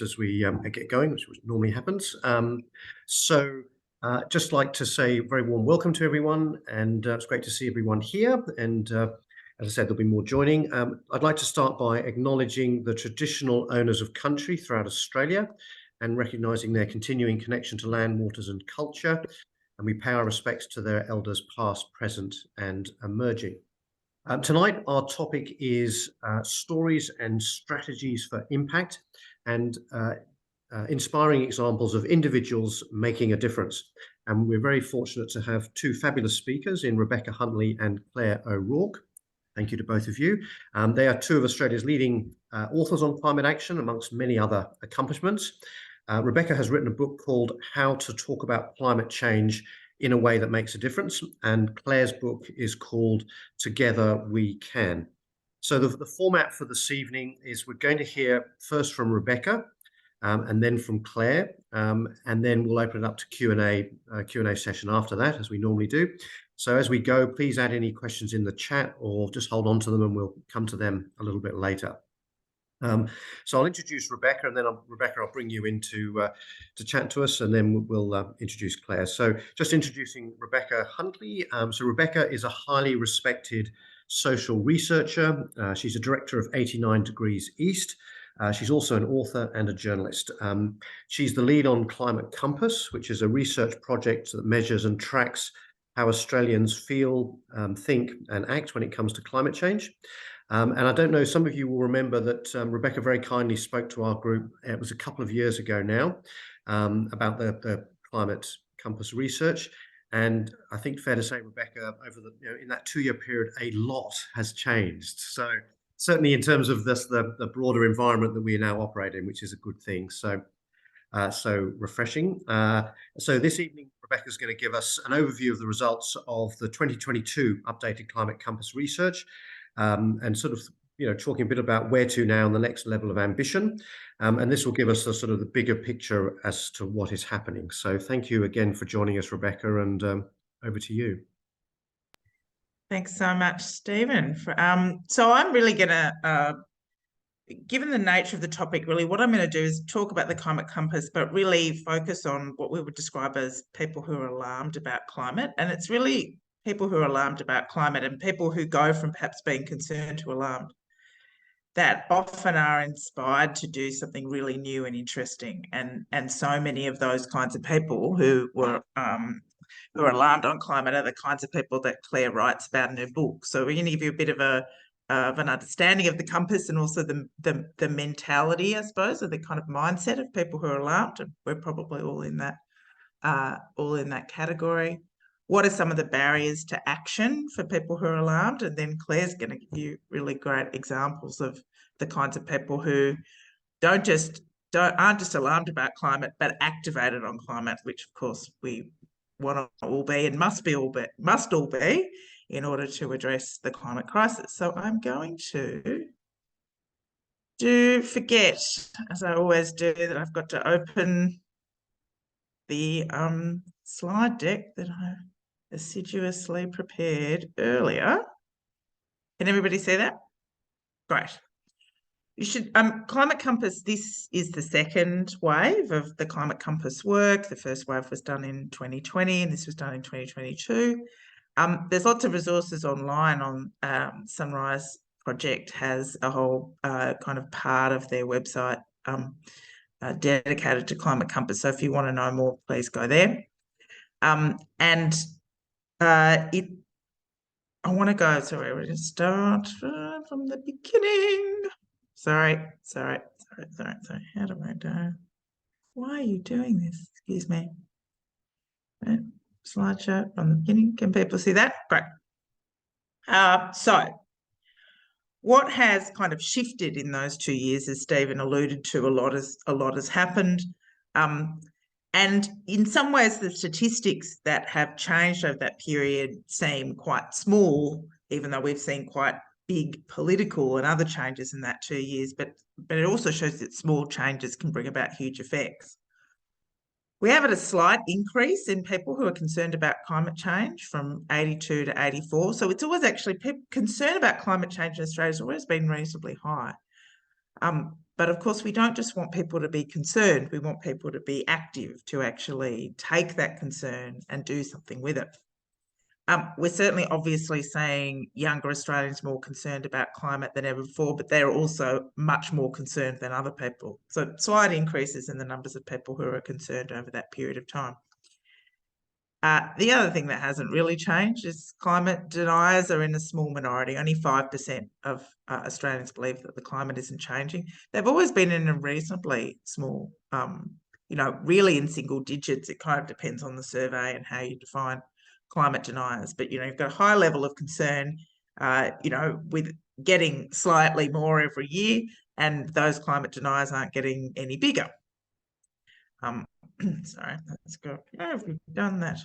as we get going, which normally happens. Just like to say a very warm welcome to everyone, and it's great to see everyone here. And as I said, there'll be more joining. I'd like to start by acknowledging the traditional owners of country throughout Australia and recognising their continuing connection to land, waters and culture. And we pay our respects to their elders past, present and emerging. Tonight, our topic is stories and strategies for impact and inspiring examples of individuals making a difference. And we're very fortunate to have two fabulous speakers in Rebecca Huntley and Claire O'Rourke. Thank you to both of you. They are two of Australia's leading authors on climate action, amongst many other accomplishments. Rebecca has written a book called How to Talk About Climate Change in a Way That Makes a Difference, and Claire's book is called Together We Can. So the format for this evening is we're going to hear first from Rebecca and then from Claire, and then we'll open it up to Q&A session after that, as we normally do. So as we go, please add any questions in the chat or just hold on to them and we'll come to them a little bit later. So I'll introduce Rebecca, and then Rebecca, I'll bring you in to chat to us, and then we'll introduce Claire. So just introducing Rebecca Huntley. So Rebecca is a highly respected social researcher. She's a director of 89 Degrees East. She's also an author and a journalist. She's the lead on Climate Compass, which is a research project that measures and tracks how Australians feel, think and act when it comes to climate change. And I don't know, some of you will remember that Rebecca very kindly spoke to our group, it was a couple of years ago now, about the Climate Compass research. And I think fair to say, Rebecca, over in that 2-year period, a lot has changed. So certainly in terms of the broader environment that we now operate in, which is a good thing. So refreshing. So this evening, Rebecca's going to give us an overview of the results of the 2022 updated Climate Compass research. And sort of, talking a bit about where to now and the next level of ambition. And this will give us a sort of the bigger picture as to what is happening. So thank you again for joining us, Rebecca, and over to you. Thanks so much, Stephen. So I'm really going to, given the nature of the topic, really what I'm going to do is talk about the Climate Compass, but really focus on what we would describe as people who are alarmed about climate. And it's really people who are alarmed about climate and people who go from perhaps being concerned to alarmed that often are inspired to do something really new and interesting. And so many of those kinds of people who are alarmed on climate are the kinds of people that Claire writes about in her book. So we're going to give you a bit of an understanding of the compass and also the mentality, I suppose, or the kind of mindset of people who are alarmed. And we're probably all in that category. What are some of the barriers to action for people who are alarmed? And then Claire's going to give you really great examples of the kinds of people who aren't just alarmed about climate, but activated on climate, which of course we want to all be and must all be in order to address the climate crisis. So I'm going to forget, as I always do, that I've got to open the slide deck that I assiduously prepared earlier. Can everybody see that? Great. You should Climate Compass, this is the second wave of the Climate Compass work. The first wave was done in 2020 and this was done in 2022. There's lots of resources online on Sunrise Project has a whole kind of part of their website dedicated to Climate Compass. So if you want to know more, please go there. I want to go, sorry, we're going to start from the beginning. Sorry. How do I go? Why are you doing this? Excuse me. Right. Slideshow from the beginning. Can people see that? Great. So what has kind of shifted in those 2 years, as Stephen alluded to, a lot has happened. And in some ways, the statistics that have changed over that period seem quite small, even though we've seen quite big political and other changes in that 2 years. But it also shows that small changes can bring about huge effects. We have had a slight increase in people who are concerned about climate change from 82 to 84. So it's always actually concern about climate change in Australia has always been reasonably high. But of course, we don't just want people to be concerned. We want people to be active, to actually take that concern and do something with it. We're certainly obviously seeing younger Australians more concerned about climate than ever before, but they're also much more concerned than other people. So slight increases in the numbers of people who are concerned over that period of time. The other thing that hasn't really changed is climate deniers are in a small minority. Only 5% of Australians believe that the climate isn't changing. They've always been in a reasonably small, really in single digits. It kind of depends on the survey and how you define climate deniers. But, you've got a high level of concern, with getting slightly more every year, and those climate deniers aren't getting any bigger. Sorry, let's go. How have we done that?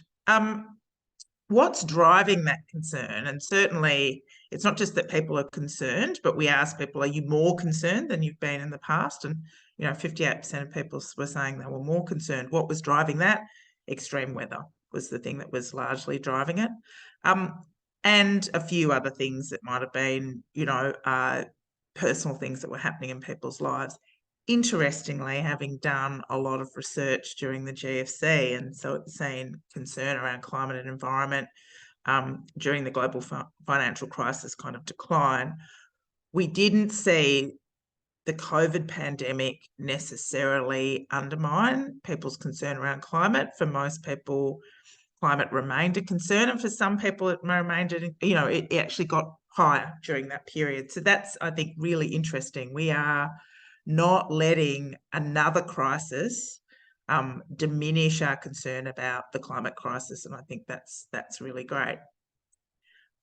What's driving that concern? And certainly it's not just that people are concerned, but we asked people, are you more concerned than you've been in the past? And, 58% of people were saying they were more concerned. What was driving that? Extreme weather was the thing that was largely driving it. And a few other things that might have been, personal things that were happening in people's lives. Interestingly, having done a lot of research during the GFC, and so it's seen concern around climate and environment during the global financial crisis kind of decline, we didn't see the COVID pandemic necessarily undermine people's concern around climate. For most people, climate remained a concern, and for some people it remained, it actually got higher during that period. So that's, I think, really interesting. We are not letting another crisis diminish our concern about the climate crisis, and I think that's really great.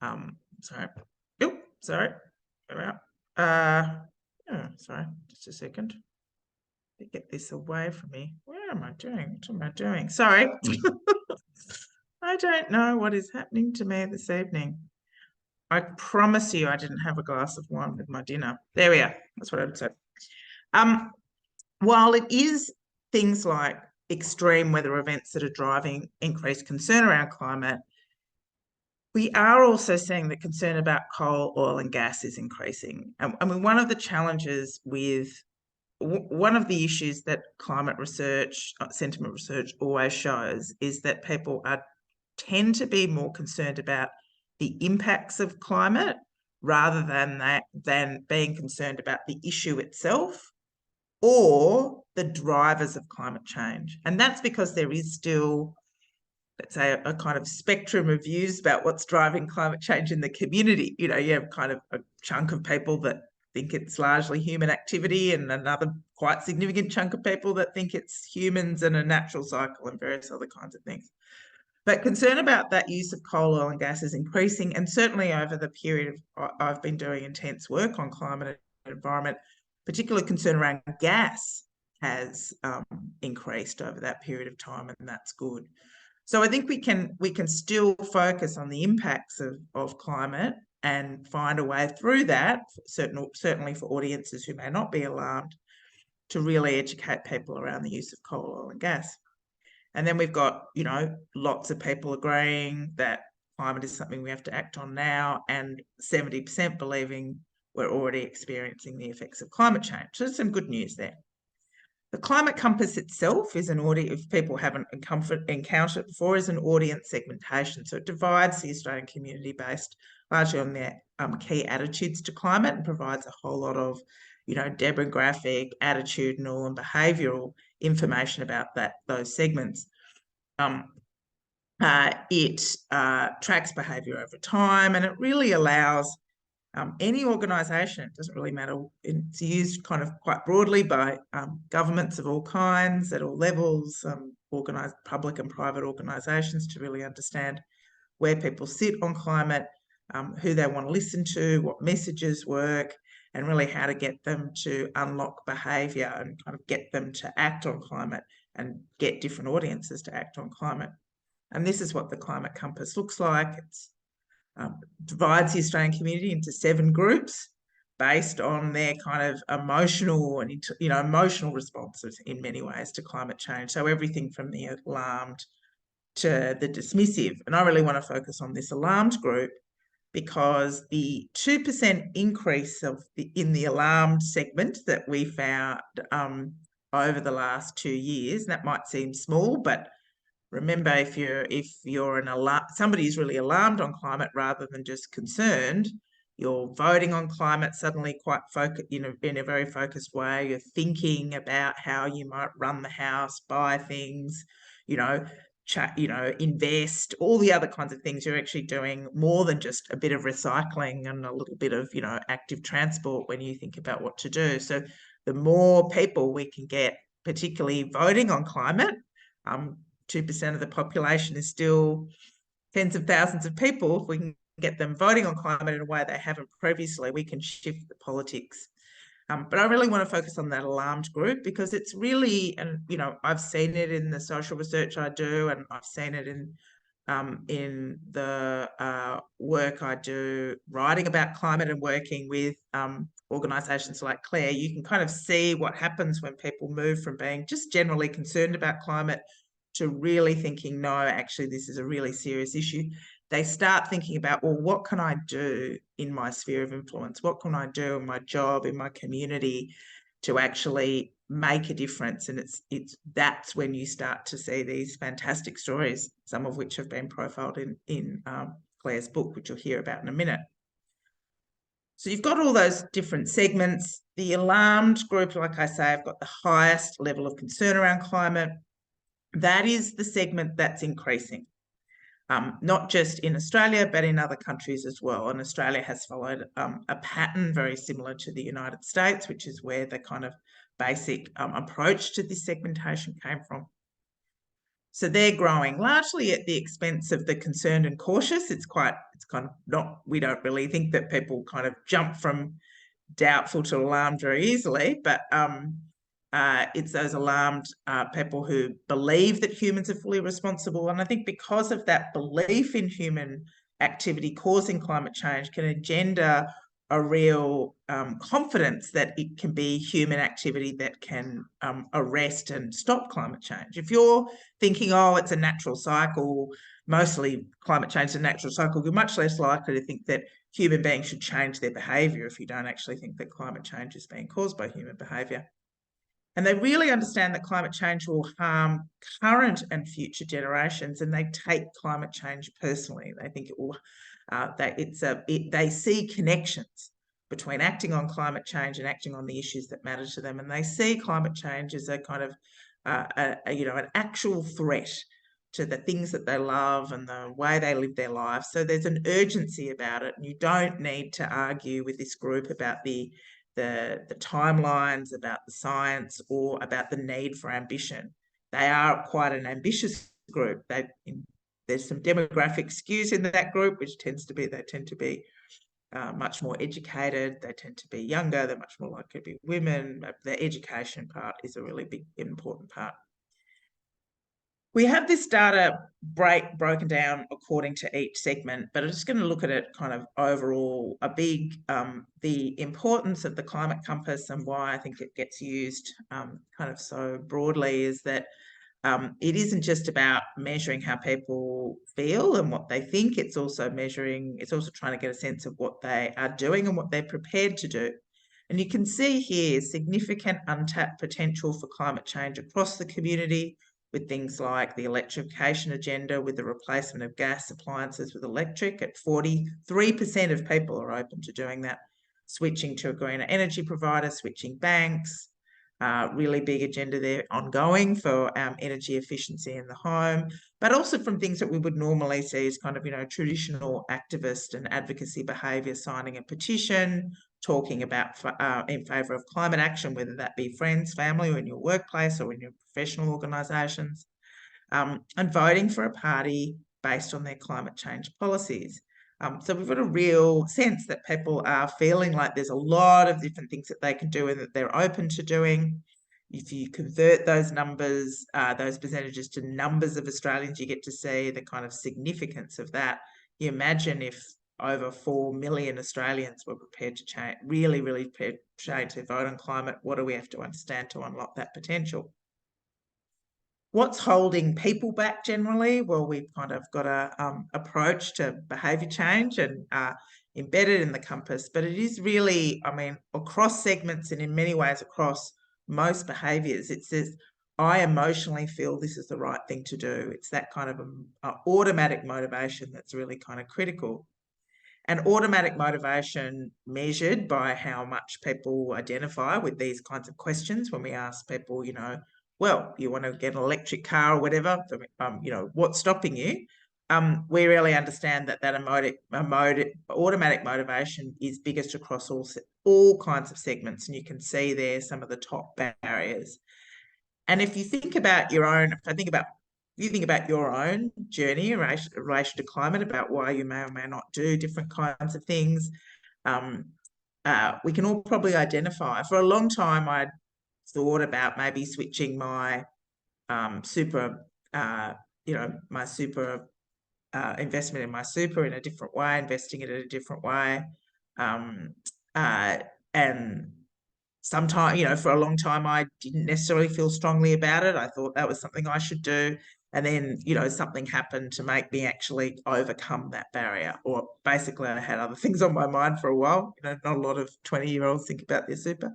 Sorry. Oh, sorry. Sorry, just a second. Get this away from me. Where am I doing? What am I doing? Sorry. I don't know what is happening to me this evening. I promise you I didn't have a glass of wine with my dinner. There we are. That's what I'd say. While it is things like extreme weather events that are driving increased concern around climate, we are also seeing that concern about coal, oil and gas is increasing. I mean, one of the challenges with one of the issues that climate research, sentiment research always shows is that people tend to be more concerned about the impacts of climate rather than being concerned about the issue itself or the drivers of climate change. And that's because there is still, let's say, a kind of spectrum of views about what's driving climate change in the community. You have kind of a chunk of people that think it's largely human activity, and another quite significant chunk of people that think it's humans and a natural cycle and various other kinds of things. But concern about that use of coal, oil and gas is increasing, and certainly over the period I've been doing intense work on climate and environment, particular concern around gas has increased over that period of time, and that's good. So I think we can still focus on the impacts of climate and find a way through that, certainly for audiences who may not be alarmed, to really educate people around the use of coal, oil and gas. And then we've got, lots of people agreeing that climate is something we have to act on now, and 70% believing we're already experiencing the effects of climate change. So there's some good news there. The Climate Compass itself is an audience, if people haven't encountered it before, is an audience segmentation. So it divides the Australian community based largely on their key attitudes to climate, and provides a whole lot of, demographic, attitudinal and behavioural information about those segments. It tracks behaviour over time, and it really allows any organisation, it doesn't really matter, it's used kind of quite broadly by governments of all kinds at all levels, organised public and private organisations, to really understand where people sit on climate, who they want to listen to, what messages work, and really how to get them to unlock behaviour and kind of get them to act on climate and get different audiences to act on climate. And this is what the Climate Compass looks like. It's divides the Australian community into 7 groups based on their kind of emotional and emotional responses in many ways to climate change. So everything from the alarmed to the dismissive. And I really want to focus on this alarmed group, because the 2% increase in the alarmed segment that we found over the last 2 years, that might seem small, but remember, if you're somebody who's really alarmed on climate rather than just concerned, you're voting on climate suddenly quite in a very focused way. You're thinking about how you might run the house, buy things, invest, all the other kinds of things. You're actually doing more than just a bit of recycling and a little bit of, active transport when you think about what to do. So the more people we can get, particularly voting on climate, 2% of the population is still tens of thousands of people. If we can get them voting on climate in a way they haven't previously, we can shift the politics. But I really want to focus on that alarmed group, because it's really, and I've seen it in the social research I do, and I've seen it in the work I do writing about climate and working with organisations like Claire. You can kind of see what happens when people move from being just generally concerned about climate to really thinking, no, actually, this is a really serious issue. They start thinking about, well, what can I do in my sphere of influence? What can I do in my job, in my community, to actually make a difference? And that's when you start to see these fantastic stories, some of which have been profiled in Claire's book, which you'll hear about in a minute. So you've got all those different segments. The alarmed group, like I say, have got the highest level of concern around climate. That is the segment that's increasing, not just in Australia, but in other countries as well. And Australia has followed a pattern very similar to the United States, which is where the kind of basic approach to this segmentation came from. So they're growing largely at the expense of the concerned and cautious. It's kind of not, we don't really think that people kind of jump from doubtful to alarmed very easily, but it's those alarmed people who believe that humans are fully responsible. And I think because of that belief in human activity causing climate change can engender a real confidence that it can be human activity that can arrest and stop climate change. If you're thinking, oh, it's a natural cycle, mostly climate change is a natural cycle, you're much less likely to think that human beings should change their behaviour if you don't actually think that climate change is being caused by human behaviour. And they really understand that climate change will harm current and future generations, and they take climate change personally. They think it will. They see connections between acting on climate change and acting on the issues that matter to them, and they see climate change as a kind of, an actual threat to the things that they love and the way they live their lives. So there's an urgency about it, and you don't need to argue with this group about the timelines, about the science, or about the need for ambition. They are quite an ambitious group. There's some demographic skews in that group, which they tend to be much more educated. They tend to be younger. They're much more likely to be women. The education part is a really big, important part. We have this data broken down according to each segment, but I'm just going to look at it kind of overall, the importance of the climate compass and why I think it gets used kind of so broadly is that it isn't just about measuring how people feel and what they think, it's also trying to get a sense of what they are doing and what they're prepared to do. And you can see here significant untapped potential for climate change across the community, with things like the electrification agenda, with the replacement of gas appliances with electric. At 43% of people are open to doing that, switching to a greener energy provider, switching banks, really big agenda there ongoing for energy efficiency in the home, but also from things that we would normally see as kind of, traditional activist and advocacy behaviour, signing a petition, talking about in favour of climate action, whether that be friends, family, or in your workplace or in your professional organisations, and voting for a party based on their climate change policies. So we've got a real sense that people are feeling like there's a lot of different things that they can do and that they're open to doing. If you convert those numbers, those percentages to numbers of Australians, you get to see the kind of significance of that. You imagine if over 4 million Australians were prepared to change, really prepared to vote on climate, what do we have to understand to unlock that potential? What's holding people back generally? Well, we've kind of got a approach to behaviour change and embedded in the compass, but it is really, I mean, across segments and in many ways across most behaviours, it says, I emotionally feel this is the right thing to do. It's that kind of automatic motivation that's really kind of critical. And automatic motivation measured by how much people identify with these kinds of questions when we ask people, you know, well, you want to get an electric car or whatever, you know, what's stopping you? We really understand that automatic motivation is biggest across all kinds of segments. And you can see there some of the top barriers. And if you think about your own, you think about your own journey in relation to climate, about why you may or may not do different kinds of things, we can all probably identify. For a long time, I thought about maybe switching my super, you know, my super investment in my super in a different way, investing it in a different way, and sometimes, you know, for a long time, I didn't necessarily feel strongly about it. I thought that was something I should do. And then, you know, something happened to make me actually overcome that barrier. Or basically, I had other things on my mind for a while. You know, not a lot of 20-year-olds think about their super.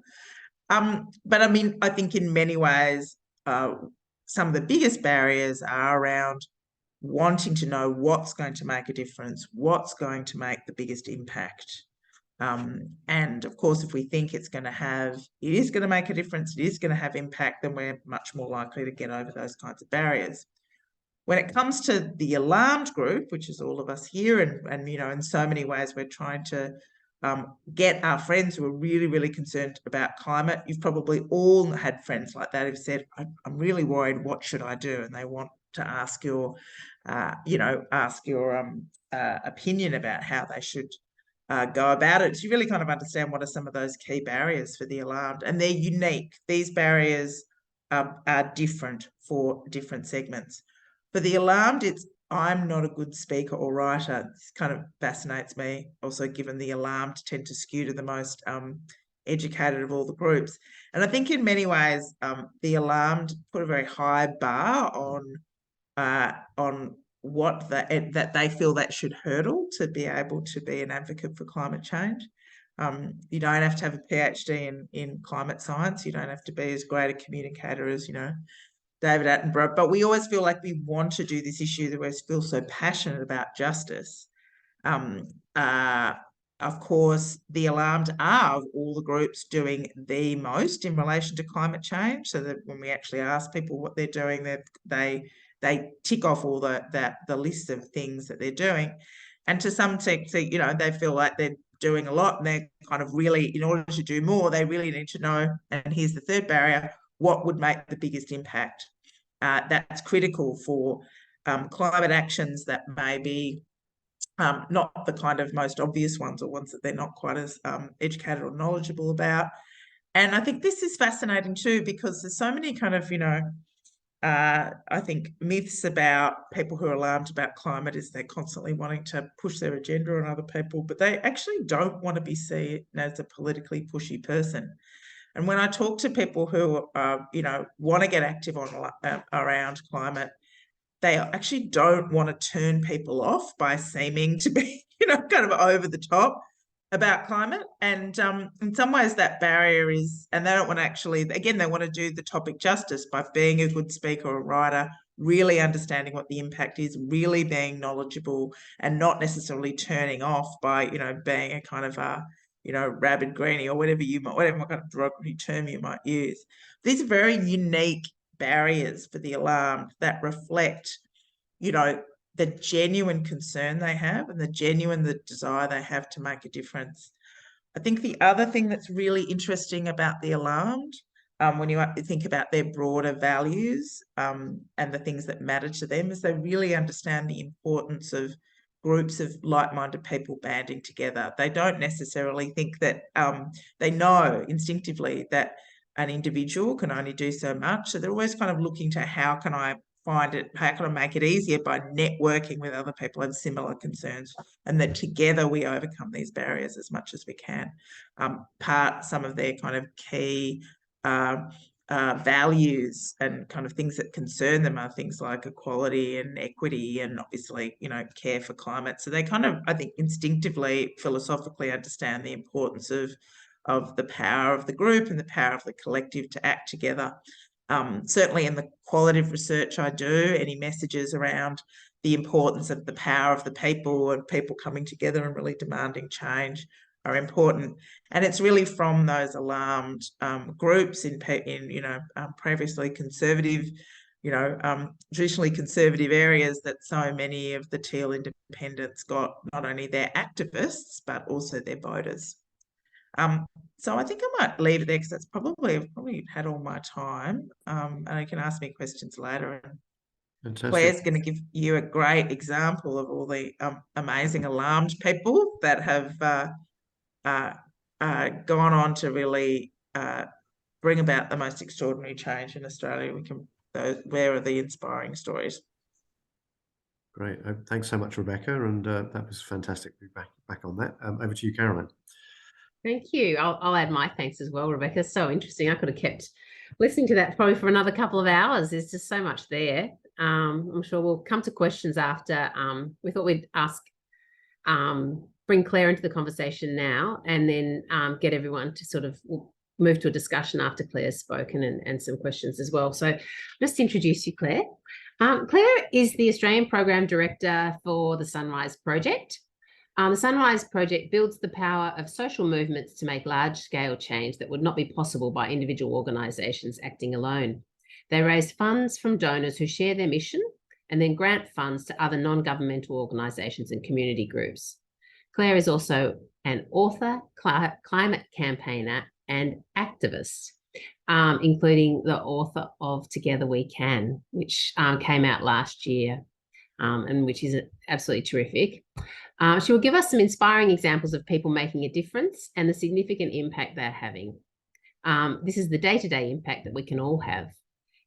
But I mean, I think in many ways, some of the biggest barriers are around wanting to know what's going to make a difference, what's going to make the biggest impact. And of course, if we think it is going to make a difference, it is going to have impact, then we're much more likely to get over those kinds of barriers. When it comes to the alarmed group, which is all of us here, and you know, in so many ways, we're trying to get our friends who are really, really concerned about climate. You've probably all had friends like that who've said, I'm really worried, what should I do? And they want to ask your, you know, opinion about how they should go about it. So you really kind of understand what are some of those key barriers for the alarmed, and they're unique. These barriers are different for different segments. For the alarmed, it's I'm not a good speaker or writer. This kind of fascinates me. Also, given the alarmed tend to skew to the most educated of all the groups, and I think in many ways the alarmed put a very high bar on what that they feel that should hurdle to be able to be an advocate for climate change. You don't have to have a PhD in climate science. You don't have to be as great a communicator as, you know, David Attenborough, but we always feel like we want to do this issue, that we feel so passionate about justice. Of course, the alarmed are, of all the groups, doing the most in relation to climate change, so that when we actually ask people what they're doing, they tick off all the list of things that they're doing. And to some extent, you know, they feel like they're doing a lot, and they're kind of really, in order to do more, they really need to know, and here's the third barrier, what would make the biggest impact. That's critical for climate actions that may be not the kind of most obvious ones, or ones that they're not quite as educated or knowledgeable about. And I think this is fascinating too, because there's so many kind of, you know, I think myths about people who are alarmed about climate is they're constantly wanting to push their agenda on other people, but they actually don't want to be seen as a politically pushy person. And when I talk to people who, you know, want to get active on around climate, they actually don't want to turn people off by seeming to be, you know, kind of over the top about climate. And in some ways that barrier is, and they don't want to actually, again, they want to do the topic justice by being a good speaker or writer, really understanding what the impact is, really being knowledgeable, and not necessarily turning off by, you know, being a kind of you know, rabid greenie, or whatever kind of derogatory term you might use. These are very unique barriers for the alarmed that reflect, you know, the genuine concern they have and the desire they have to make a difference. I think the other thing that's really interesting about the alarmed, when you think about their broader values and the things that matter to them, is they really understand the importance of groups of like-minded people banding together. They don't necessarily think that, they know instinctively that an individual can only do so much. So they're always kind of looking to how can I make it easier by networking with other people who have similar concerns, and that together we overcome these barriers as much as we can. Some of their kind of key values and kind of things that concern them are things like equality and equity and obviously, care for climate. So they kind of, I think, instinctively, philosophically understand the importance of the power of the group and the power of the collective to act together. Certainly in the qualitative research I do, any messages around the importance of the power of the people and people coming together and really demanding change are important. And it's really from those alarmed groups in previously conservative, traditionally conservative areas that so many of the Teal independents got not only their activists, but also their voters. So I think I might leave it there because I've probably had all my time, and you can ask me questions later. And Fantastic. Claire's going to give you a great example of all the amazing alarmed people that have gone on to really bring about the most extraordinary change in Australia. Where are the inspiring stories? Great. Thanks so much, Rebecca. And that was fantastic to be back on that. Over to you, Caroline. Thank you. I'll add my thanks as well, Rebecca. So interesting. I could have kept listening to that probably for another couple of hours. There's just so much there. I'm sure we'll come to questions after. We thought we'd bring Claire into the conversation now and then get everyone to sort of move to a discussion after Claire's spoken and some questions as well. So just to introduce you, Claire. Claire is the Australian Program Director for the Sunrise Project. The Sunrise Project builds the power of social movements to make large-scale change that would not be possible by individual organisations acting alone. They raise funds from donors who share their mission and then grant funds to other non-governmental organisations and community groups. Claire is also an author, climate campaigner and activist, including the author of Together We Can, which came out last year. And which is absolutely terrific. She will give us some inspiring examples of people making a difference and the significant impact they're having. This is the day-to-day impact that we can all have.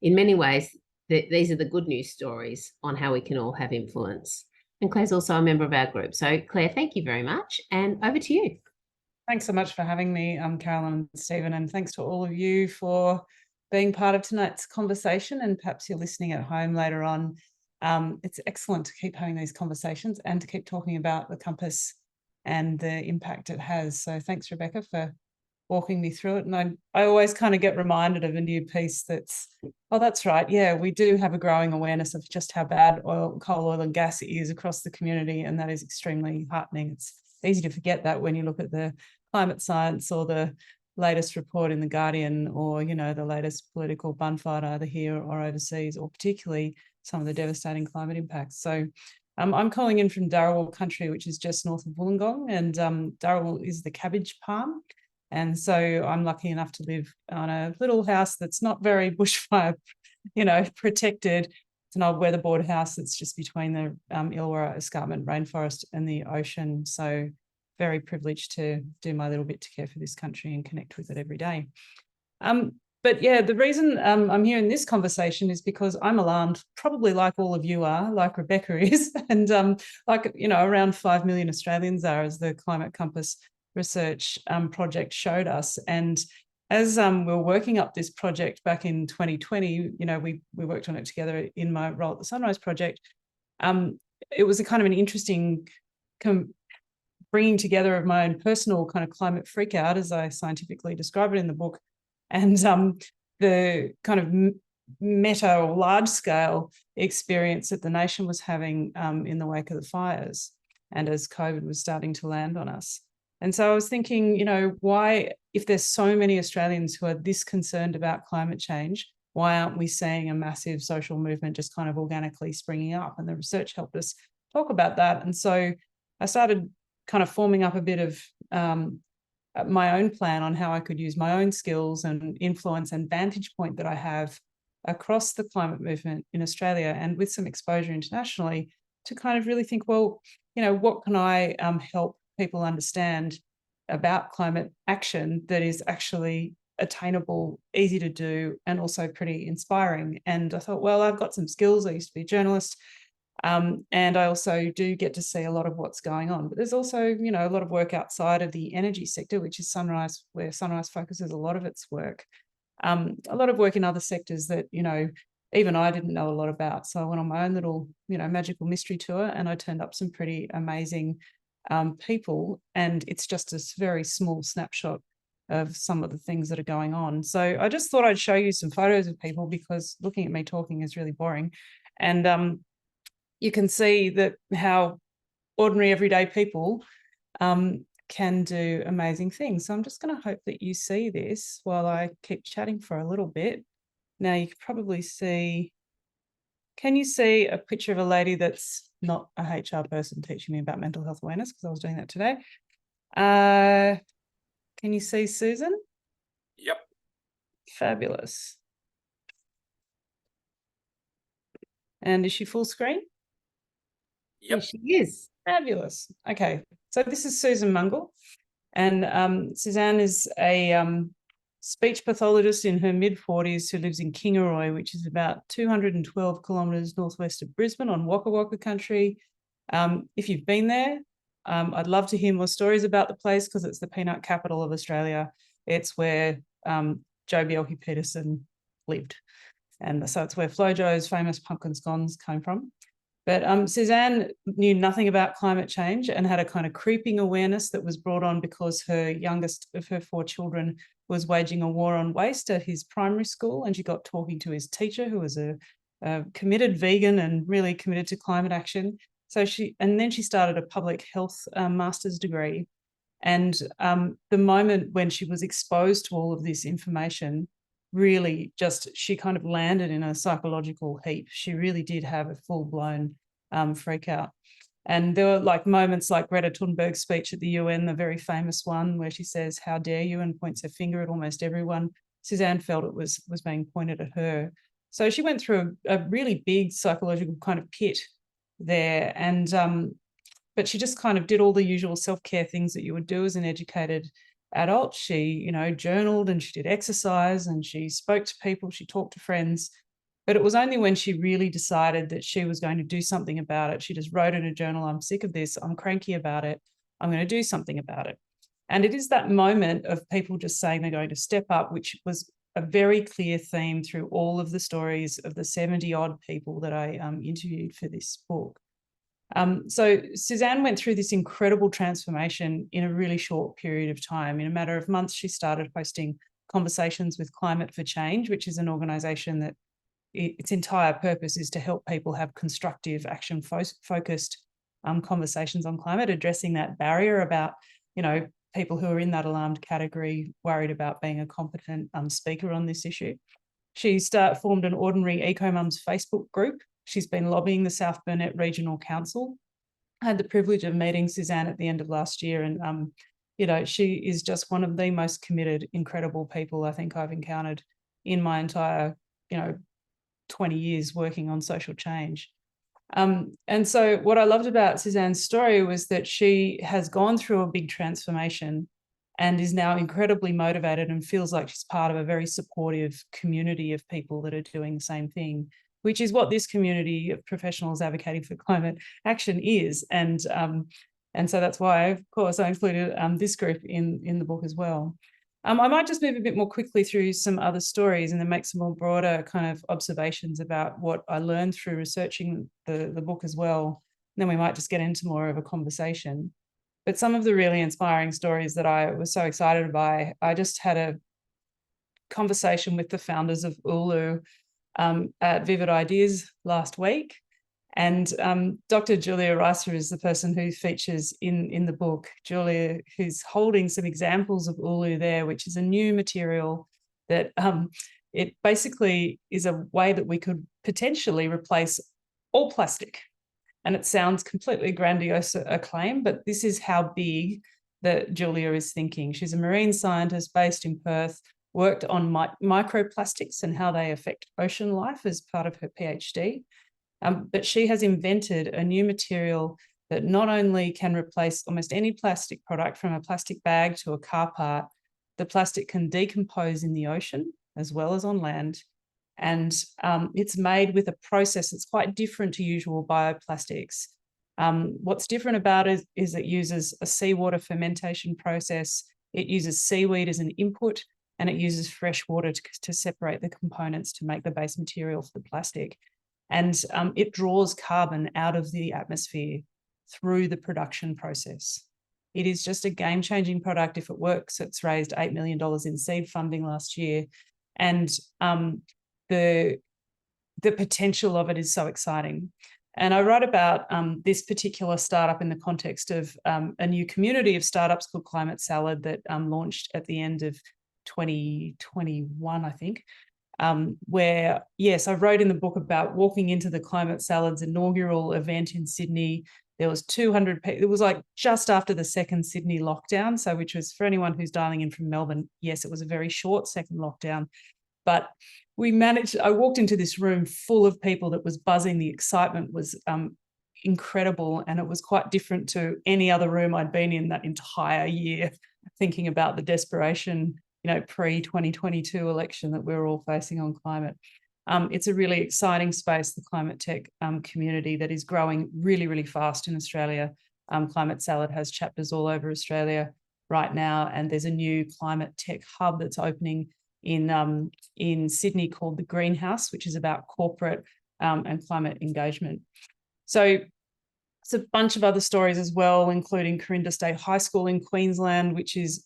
In many ways, these are the good news stories on how we can all have influence. And Claire's also a member of our group. So Claire, thank you very much. And over to you. Thanks so much for having me, Caroline and Stephen, and thanks to all of you for being part of tonight's conversation, and perhaps you're listening at home later on. It's excellent to keep having these conversations and to keep talking about the compass and the impact it has. So thanks, Rebecca, for walking me through it. And I always kind of get reminded of a new piece that's right. Yeah, we do have a growing awareness of just how bad coal, oil and gas is across the community. And that is extremely heartening. It's easy to forget that when you look at the climate science or the latest report in The Guardian or, the latest political bunfight either here or overseas, or particularly some of the devastating climate impacts. So I'm calling in from Dharawal country, which is just north of Wollongong, and Dharawal is the cabbage palm. And so I'm lucky enough to live on a little house that's not very bushfire, protected. It's an old weatherboard house that's just between the Illawarra Escarpment Rainforest and the ocean. So very privileged to do my little bit to care for this country and connect with it every day. But yeah, the reason I'm here in this conversation is because I'm alarmed, probably like all of you are, like Rebecca is, and around 5 million Australians are, as the Climate Compass research project showed us. And as we were working up this project back in 2020, we worked on it together in my role at the Sunrise Project. It was a kind of an interesting bringing together of my own personal kind of climate freak out, as I scientifically describe it in the book, and the kind of meta or large scale experience that the nation was having in the wake of the fires and as COVID was starting to land on us. And so I was thinking, why, if there's so many Australians who are this concerned about climate change, why aren't we seeing a massive social movement just kind of organically springing up? And the research helped us talk about that. And so I started kind of forming up a bit of my own plan on how I could use my own skills and influence and vantage point that I have across the climate movement in Australia and with some exposure internationally to kind of really think, well, what can I help people understand about climate action that is actually attainable, easy to do, and also pretty inspiring. And I thought, well, I've got some skills. I used to be a journalist. And I also do get to see a lot of what's going on. But there's also, a lot of work outside of the energy sector, which is Sunrise, where Sunrise focuses a lot of its work. a lot of work in other sectors that, you know, even I didn't know a lot about. So I went on my own little, you know, magical mystery tour, and I turned up some pretty amazing people. And it's just a very small snapshot of some of the things that are going on. So I just thought I'd show you some photos of people, because looking at me talking is really boring. And you can see that how ordinary everyday people can do amazing things. So I'm just going to hope that you see this while I keep chatting for a little bit. Now you can probably see, can you see a picture of a lady that's not a HR person teaching me about mental health awareness, because I was doing that today. Can you see Susan? Yep. Fabulous. And is she full screen? Yep. Yes, she is. Fabulous. Okay, so this is Susan Mungle, and Suzanne is a speech pathologist in her mid-40s who lives in Kingaroy, which is about 212 kilometres northwest of Brisbane on Waka Waka country. If you've been there, I'd love to hear more stories about the place, because it's the peanut capital of Australia. It's where Joh Bjelke-Petersen lived. And so it's where FloJo's famous pumpkin scones came from. But Suzanne knew nothing about climate change and had a kind of creeping awareness that was brought on because her youngest of her 4 children was waging a war on waste at his primary school, and she got talking to his teacher, who was a committed vegan and really committed to climate action. So then she started a public health master's degree. And the moment when she was exposed to all of this information, really just, she kind of landed in a psychological heap. She really did have a full-blown freak out. And there were like moments like Greta Thunberg's speech at the UN, the very famous one where she says, "How dare you?" and points her finger at almost everyone. Suzanne felt it was being pointed at her. So she went through a really big psychological kind of pit there. And but she just kind of did all the usual self-care things that you would do as an educated adult. She, you know, journaled, and she did exercise, and she spoke to people, she talked to friends. But it was only when she really decided that she was going to do something about it. She just wrote in a journal, "I'm sick of this, I'm cranky about it, I'm going to do something about it." And it is that moment of people just saying they're going to step up, which was a very clear theme through all of the stories of the 70-odd people that I interviewed for this book. So Suzanne went through this incredible transformation in a really short period of time. In a matter of months, she started hosting conversations with Climate for Change, which is an organisation that its entire purpose is to help people have constructive, action-focused conversations on climate, addressing that barrier about, you know, people who are in that alarmed category, worried about being a competent speaker on this issue. She formed an Ordinary Eco-Mums Facebook group. She's been lobbying the South Burnett Regional Council. I had the privilege of meeting Suzanne at the end of last year, and you know, she is just one of the most committed, incredible people I think I've encountered in my entire, you know, 20 years working on social change. And so what I loved about Suzanne's story was that she has gone through a big transformation and is now incredibly motivated and feels like she's part of a very supportive community of people that are doing the same thing, which is what this community of professionals advocating for climate action is. And so that's why, of course, I included this group in the book as well. I might just move a bit more quickly through some other stories and then make some more broader kind of observations about what I learned through researching the book as well. And then we might just get into more of a conversation. But some of the really inspiring stories that I was so excited by, I just had a conversation with the founders of Ulu at Vivid Ideas last week. And Dr. Julia Reiser is the person who features in the book. Julia, who's holding some examples of Ulu there, which is a new material that it basically is a way that we could potentially replace all plastic. And it sounds completely grandiose a claim, but this is how big that Julia is thinking. She's a marine scientist based in Perth, worked on microplastics and how they affect ocean life as part of her PhD. But she has invented a new material that not only can replace almost any plastic product, from a plastic bag to a car part, the plastic can decompose in the ocean as well as on land. And it's made with a process that's quite different to usual bioplastics. What's different about it is it uses a seawater fermentation process. It uses seaweed as an input, and it uses fresh water to separate the components to make the base material for the plastic. And it draws carbon out of the atmosphere through the production process. It is just a game-changing product if it works. It's raised $8 million in seed funding last year. And the potential of it is so exciting. And I write about this particular startup in the context of a new community of startups called Climate Salad that launched at the end of 2021, I think, where, yes, I wrote in the book about walking into the Climate Salad's inaugural event in Sydney. There was 200 people. It was like just after the second Sydney lockdown. So which was, for anyone who's dialing in from Melbourne, yes, it was a very short second lockdown. But we managed, I walked into this room full of people that was buzzing. The excitement was incredible. And it was quite different to any other room I'd been in that entire year, thinking about the desperation, pre-2022 election that we're all facing on climate. It's a really exciting space, the climate tech community that is growing really, really fast in Australia. Climate Salad has chapters all over Australia right now, and there's a new climate tech hub that's opening in Sydney called The Greenhouse, which is about corporate and climate engagement. So it's a bunch of other stories as well, including Corinda State High School in Queensland, which is,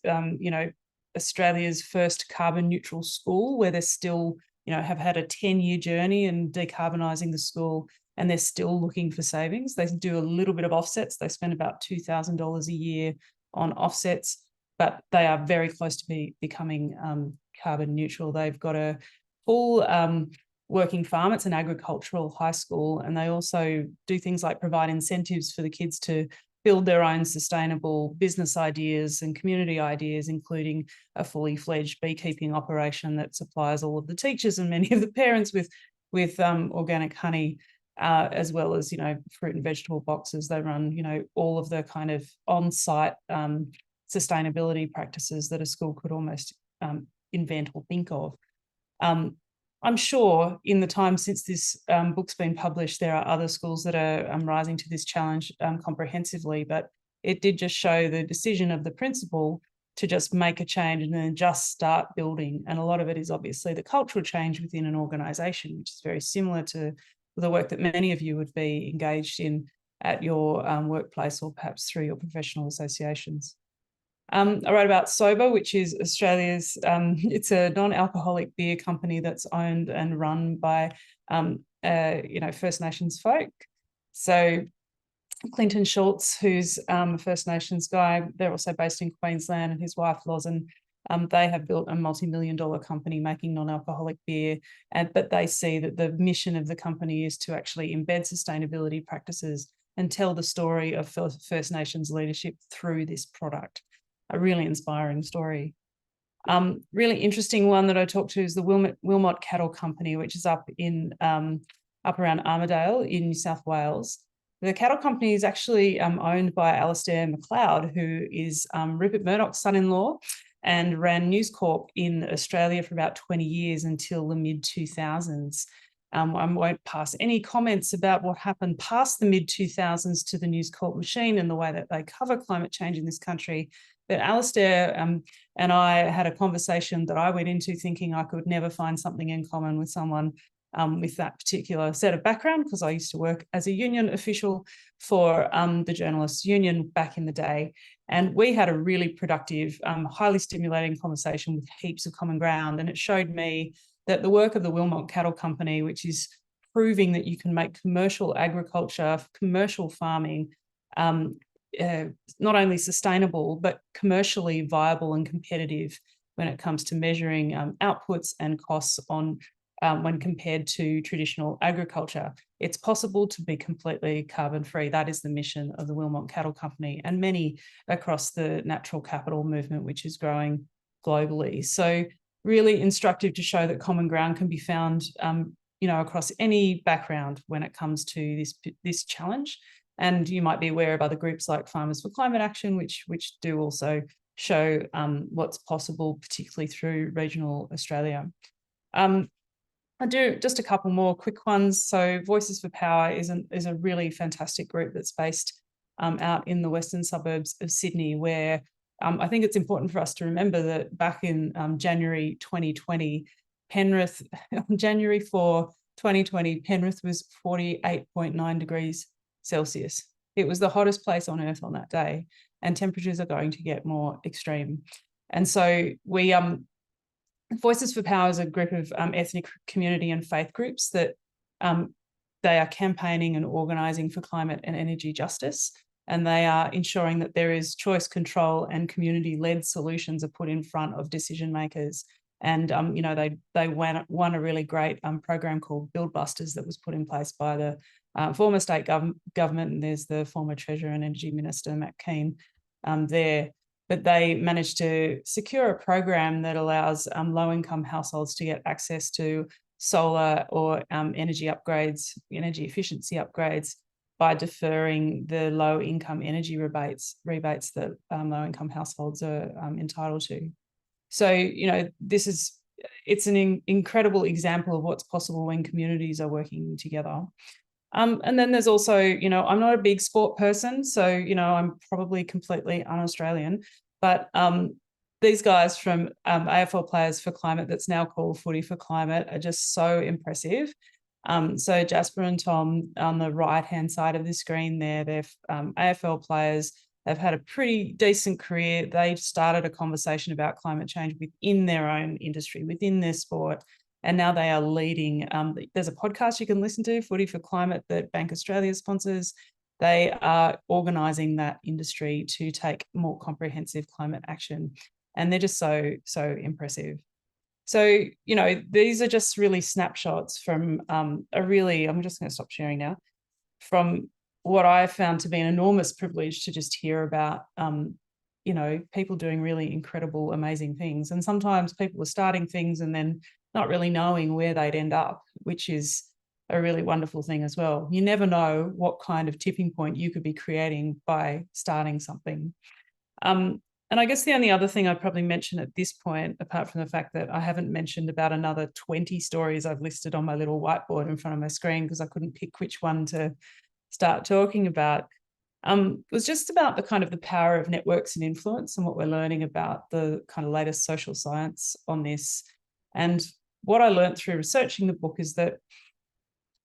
Australia's first carbon neutral school, where they're still, have had a 10-year journey in decarbonising the school, and they're still looking for savings. They do a little bit of offsets. They spend about $2,000 a year on offsets, but they are very close to becoming carbon neutral. They've got a full working farm. It's an agricultural high school, and they also do things like provide incentives for the kids to build their own sustainable business ideas and community ideas, including a fully fledged beekeeping operation that supplies all of the teachers and many of the parents with organic honey, as well as, fruit and vegetable boxes. They run, all of the kind of on-site sustainability practices that a school could almost invent or think of. I'm sure in the time since this book's been published, there are other schools that are rising to this challenge comprehensively, but it did just show the decision of the principal to just make a change and then just start building. And a lot of it is obviously the cultural change within an organisation, which is very similar to the work that many of you would be engaged in at your workplace or perhaps through your professional associations. I wrote about Sober, which is Australia's, it's a non-alcoholic beer company that's owned and run by, First Nations folk. So Clinton Schultz, who's a First Nations guy, they're also based in Queensland, and his wife, Lozen, they have built a multi-million-dollar company making non-alcoholic beer, but they see that the mission of the company is to actually embed sustainability practices and tell the story of First Nations leadership through this product. A really inspiring story. Really interesting one that I talked to is the Wilmot Cattle Company, which is up around Armidale in New South Wales. The cattle company is actually owned by Alastair McLeod, who is Rupert Murdoch's son-in-law, and ran News Corp in Australia for about 20 years until the mid-2000s. I won't pass any comments about what happened past the mid-2000s to the News Corp machine and the way that they cover climate change in this country. But Alastair and I had a conversation that I went into thinking I could never find something in common with someone with that particular set of background, because I used to work as a union official for the Journalists Union back in the day. And we had a really productive, highly stimulating conversation with heaps of common ground. And it showed me that the work of the Wilmot Cattle Company, which is proving that you can make commercial agriculture, commercial farming, not only sustainable, but commercially viable and competitive when it comes to measuring outputs and costs on when compared to traditional agriculture. It's possible to be completely carbon free. That is the mission of the Wilmot Cattle Company and many across the natural capital movement, which is growing globally. So really instructive to show that common ground can be found, across any background when it comes to this challenge. And you might be aware of other groups like Farmers for Climate Action, which do also show what's possible, particularly through regional Australia. I do just a couple more quick ones. So Voices for Power is a really fantastic group that's based out in the western suburbs of Sydney, where I think it's important for us to remember that back in January 2020, Penrith, on January 4, 2020, Penrith was 48.9 degrees Celsius. It was the hottest place on earth on that day, and temperatures are going to get more extreme. And so we, Voices for Power is a group of ethnic, community and faith groups that they are campaigning and organising for climate and energy justice, and they are ensuring that there is choice, control and community-led solutions are put in front of decision makers. And you know, they won a really great program called Build Busters that was put in place by the former state government, and there's the former Treasurer and Energy Minister Matt Keane there. But they managed to secure a program that allows low-income households to get access to solar or energy upgrades, energy efficiency upgrades, by deferring the low-income energy rebates that low-income households are entitled to. So, you know, it's an incredible example of what's possible when communities are working together. And then there's also, you know, I'm not a big sport person, so, you know, I'm probably completely un-Australian, but these guys from AFL Players for Climate, that's now called Footy for Climate, are just so impressive. So Jasper and Tom on the right-hand side of the screen there, they're AFL players. They've had a pretty decent career. They started a conversation about climate change within their own industry, within their sport, and now they are leading. There's a podcast you can listen to, Footy for Climate, that Bank Australia sponsors. They are organising that industry to take more comprehensive climate action, and they're just so impressive. So, you know, these are just really snapshots from I'm just going to stop sharing now, from what I found to be an enormous privilege to just hear about, you know, people doing really incredible, amazing things. And sometimes people are starting things and then not really knowing where they'd end up, which is a really wonderful thing as well. You never know what kind of tipping point you could be creating by starting something. And I guess the only other thing I'd probably mention at this point, apart from the fact that I haven't mentioned about another 20 stories I've listed on my little whiteboard in front of my screen because I couldn't pick which one to start talking about, was just about the kind of the power of networks and influence and what we're learning about the kind of latest social science on this. And what I learned through researching the book is that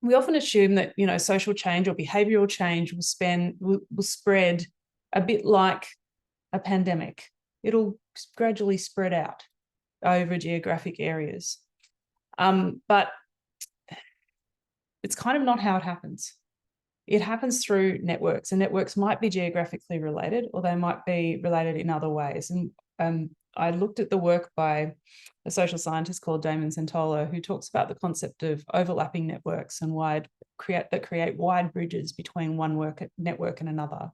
we often assume that, you know, social change or behavioural change will spread a bit like a pandemic. It'll gradually spread out over geographic areas. But it's kind of not how it happens. It happens through networks, and networks might be geographically related or they might be related in other ways. And I looked at the work by a social scientist called Damon Centola, who talks about the concept of overlapping networks and create wide bridges between one network and another.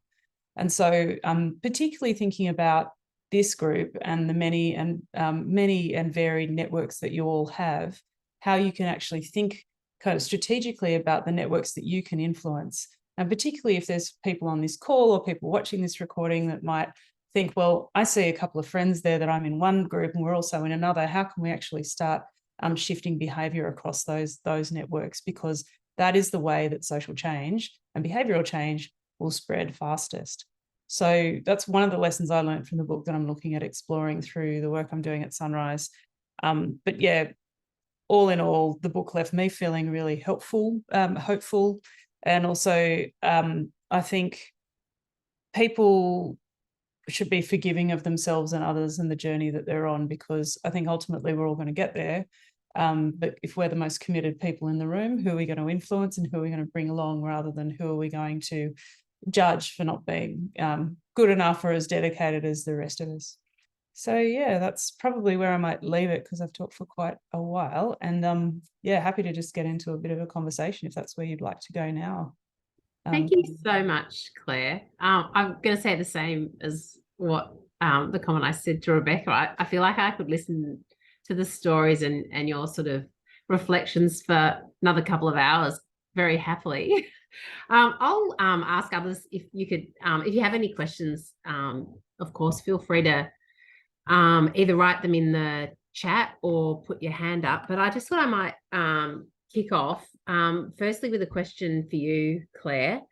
And so particularly thinking about this group and the many and varied networks that you all have, how you can actually think kind of strategically about the networks that you can influence. And particularly if there's people on this call or people watching this recording that might think, well, I see a couple of friends there that I'm in one group and we're also in another. How can we actually start shifting behaviour across those networks? Because that is the way that social change and behavioural change will spread fastest. So that's one of the lessons I learned from the book that I'm looking at exploring through the work I'm doing at Sunrise. But yeah, all in all, the book left me feeling really helpful, hopeful, and also I think people should be forgiving of themselves and others and the journey that they're on, because I think ultimately we're all going to get there. But if we're the most committed people in the room, who are we going to influence and who are we going to bring along, rather than who are we going to judge for not being good enough or as dedicated as the rest of us? So yeah, that's probably where I might leave it, because I've talked for quite a while, and yeah, happy to just get into a bit of a conversation if that's where you'd like to go now. Thank you so much, Claire. I'm going to say the same as what the comment I said to Rebecca. I feel like I could listen to the stories and your sort of reflections for another couple of hours very happily. I'll ask others if you could, if you have any questions, of course, feel free to either write them in the chat or put your hand up. But I just thought I might kick off firstly with a question for you, Claire.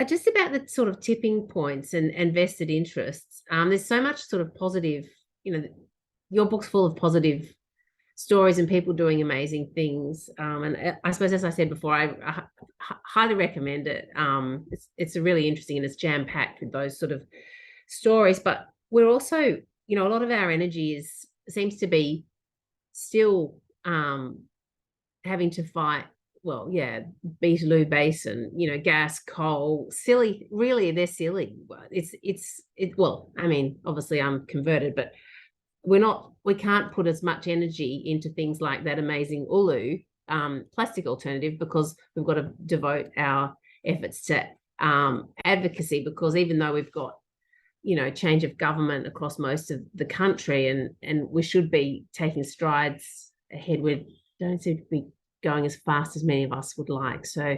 just about the sort of tipping points and vested interests. There's so much sort of positive, your book's full of positive stories and people doing amazing things. And I suppose, as I said before, I highly recommend it. It's really interesting and it's jam-packed with those sort of stories. But we're also, a lot of our energy seems to be still having to fight, Beetaloo Basin, gas, coal, silly, really, they're silly. Obviously I'm converted, but we can't put as much energy into things like that amazing Ulu plastic alternative, because we've got to devote our efforts to advocacy, because even though we've got, change of government across most of the country and we should be taking strides ahead, we don't seem to be going as fast as many of us would like. So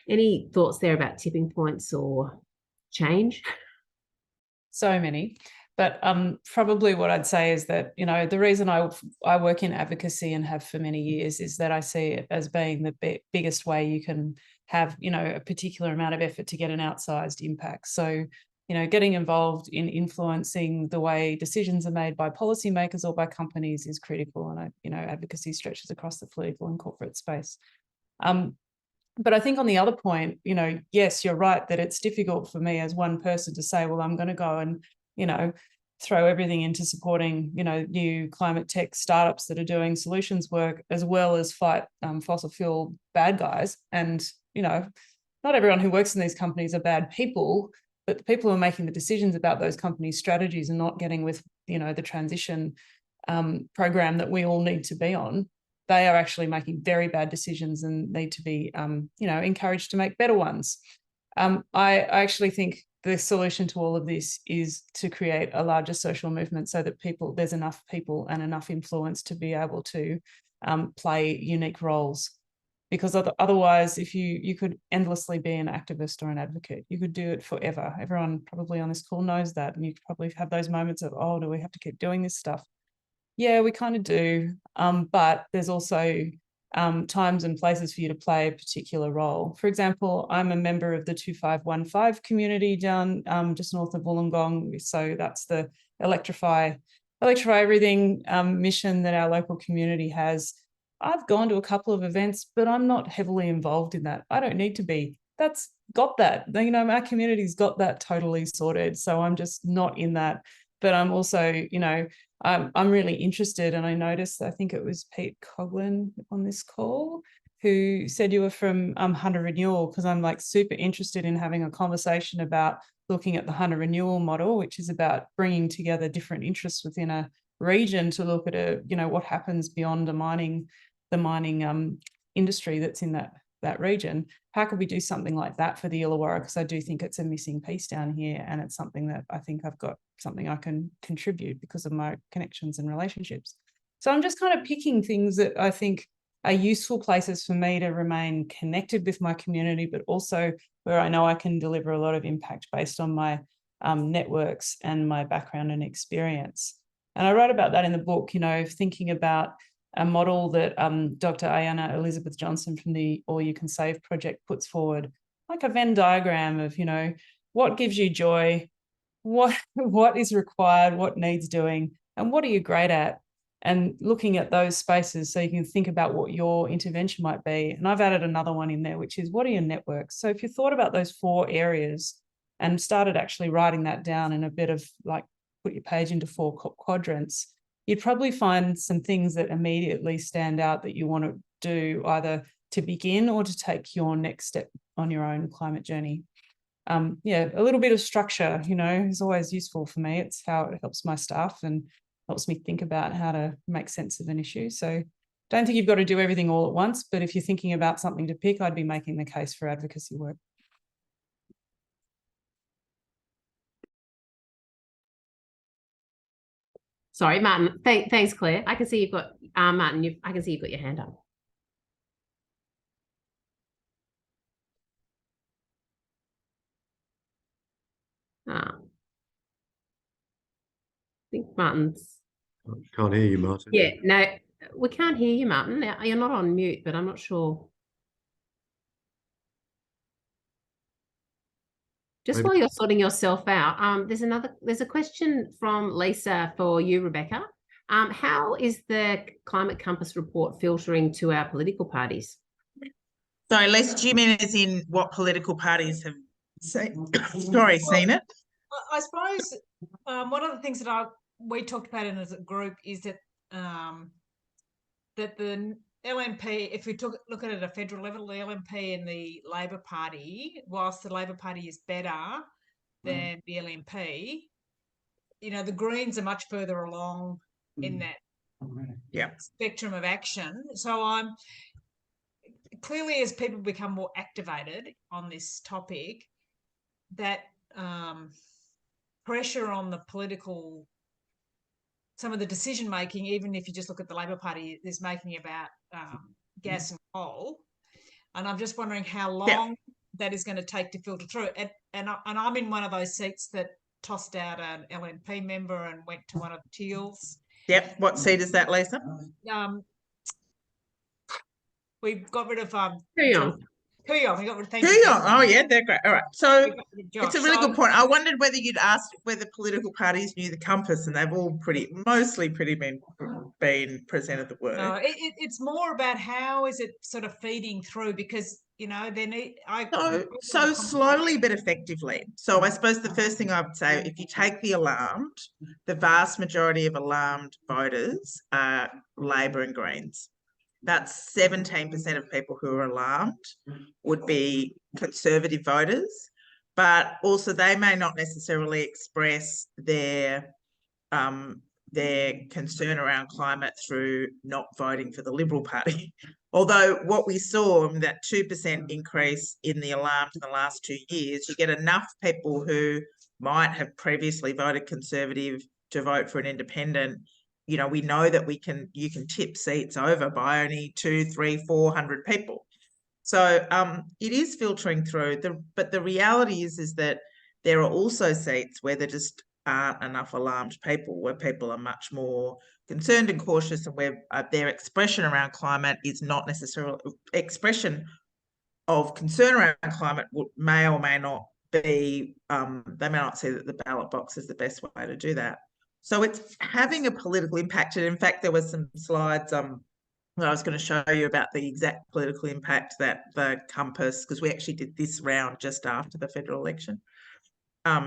any thoughts there about tipping points or change? So many. But probably what I'd say is that, the reason I work in advocacy and have for many years is that I see it as being the biggest way you can have, a particular amount of effort to get an outsized impact. So, getting involved in influencing the way decisions are made by policymakers or by companies is critical. And, advocacy stretches across the political and corporate space. But I think on the other point, yes, you're right that it's difficult for me as one person to say, well, I'm going to go and, throw everything into supporting, new climate tech startups that are doing solutions work, as well as fight fossil fuel bad guys. And, not everyone who works in these companies are bad people, but the people who are making the decisions about those companies' strategies and not getting with, the transition program that we all need to be on, they are actually making very bad decisions and need to be, encouraged to make better ones. I actually think the solution to all of this is to create a larger social movement so that there's enough people and enough influence to be able to play unique roles. Because otherwise, if you could endlessly be an activist or an advocate, you could do it forever. Everyone probably on this call knows that. And you probably have those moments of, oh, do we have to keep doing this stuff? Yeah, we kind of do. But there's also times and places for you to play a particular role. For example, I'm a member of the 2515 community down just north of Wollongong. So that's the Electrify Everything mission that our local community has. I've gone to a couple of events, but I'm not heavily involved in that. I don't need to be. That's got that. Our community's got that totally sorted. So I'm just not in that. But I'm also, I'm really interested, and I noticed, I think it was Pete Coughlin on this call who said you were from Hunter Renewal, because I'm like super interested in having a conversation about looking at the Hunter Renewal model, which is about bringing together different interests within a region to look at what happens beyond the mining industry that's in that region. How could we do something like that for the Illawarra? Because I do think it's a missing piece down here, and it's something that I think I've got something I can contribute because of my connections and relationships. So I'm just kind of picking things that I think are useful places for me to remain connected with my community, but also where I know I can deliver a lot of impact based on my networks and my background and experience. And I write about that in the book, thinking about a model that Dr. Ayanna Elizabeth Johnson from the All You Can Save project puts forward, like a Venn diagram of, what gives you joy, what is required, what needs doing, and what are you great at? And looking at those spaces so you can think about what your intervention might be. And I've added another one in there, which is, what are your networks? So if you thought about those 4 areas and started actually writing that down in a bit of like, put your page into 4 quadrants, you'd probably find some things that immediately stand out that you want to do, either to begin or to take your next step on your own climate journey. A little bit of structure, is always useful for me. It's how it helps my staff and helps me think about how to make sense of an issue. So don't think you've got to do everything all at once, but if you're thinking about something to pick, I'd be making the case for advocacy work. Sorry, Martin. Thanks, Claire. I can see you've got Martin. I can see you've got your hand up. I think Martin's. Can't hear you, Martin. Yeah, no, we can't hear you, Martin. You're not on mute, but I'm not sure. Just Over- while you're sorting yourself out, there's a question from Lisa for you, Rebecca. How is the Climate Compass report filtering to our political parties? Sorry, Lisa, do you mean as in what political parties have seen it? I suppose one of the things that we talked about in as a group is that that the LNP, if we look at it at a federal level, the LNP and the Labor Party, whilst the Labor Party is better than the LNP, the Greens are much further along in that spectrum of action. So I'm clearly, as people become more activated on this topic, that pressure on the political, some of the decision making, even if you just look at the Labor Party, is making about gas and coal, and I'm just wondering how long that is going to take to filter through. And I'm in one of those seats that tossed out an LNP member and went to one of the Teals. Yep. What seat is that, Lisa? We got rid of Kooyong. We got rid of Kooyong. Oh yeah, they're great. All right. So it's a really So- good point. I wondered whether you'd asked whether political parties knew the compass, and they've all mostly been presented the word. No, it's more about how is it sort of feeding through, because they need. So slowly but effectively. So I suppose the first thing I would say, if you take the alarmed, the vast majority of alarmed voters are Labor and Greens. That's 17% of people who are alarmed would be Conservative voters, but also they may not necessarily express their concern around climate through not voting for the Liberal Party. Although what we saw in that 2% increase in the alarmed in the last 2 years, you get enough people who might have previously voted Conservative to vote for an independent. We know that you can tip seats over by only 200, 300, 400 people. So it is filtering through. But the reality is that there are also seats where there just aren't enough alarmed people, where people are much more concerned and cautious, and where their expression around climate is not necessarily expression of concern around climate may or may not be, they may not see that the ballot box is the best way to do that. So it's having a political impact. And in fact, there were some slides that I was going to show you about the exact political impact that the Compass, because we actually did this round just after the federal election,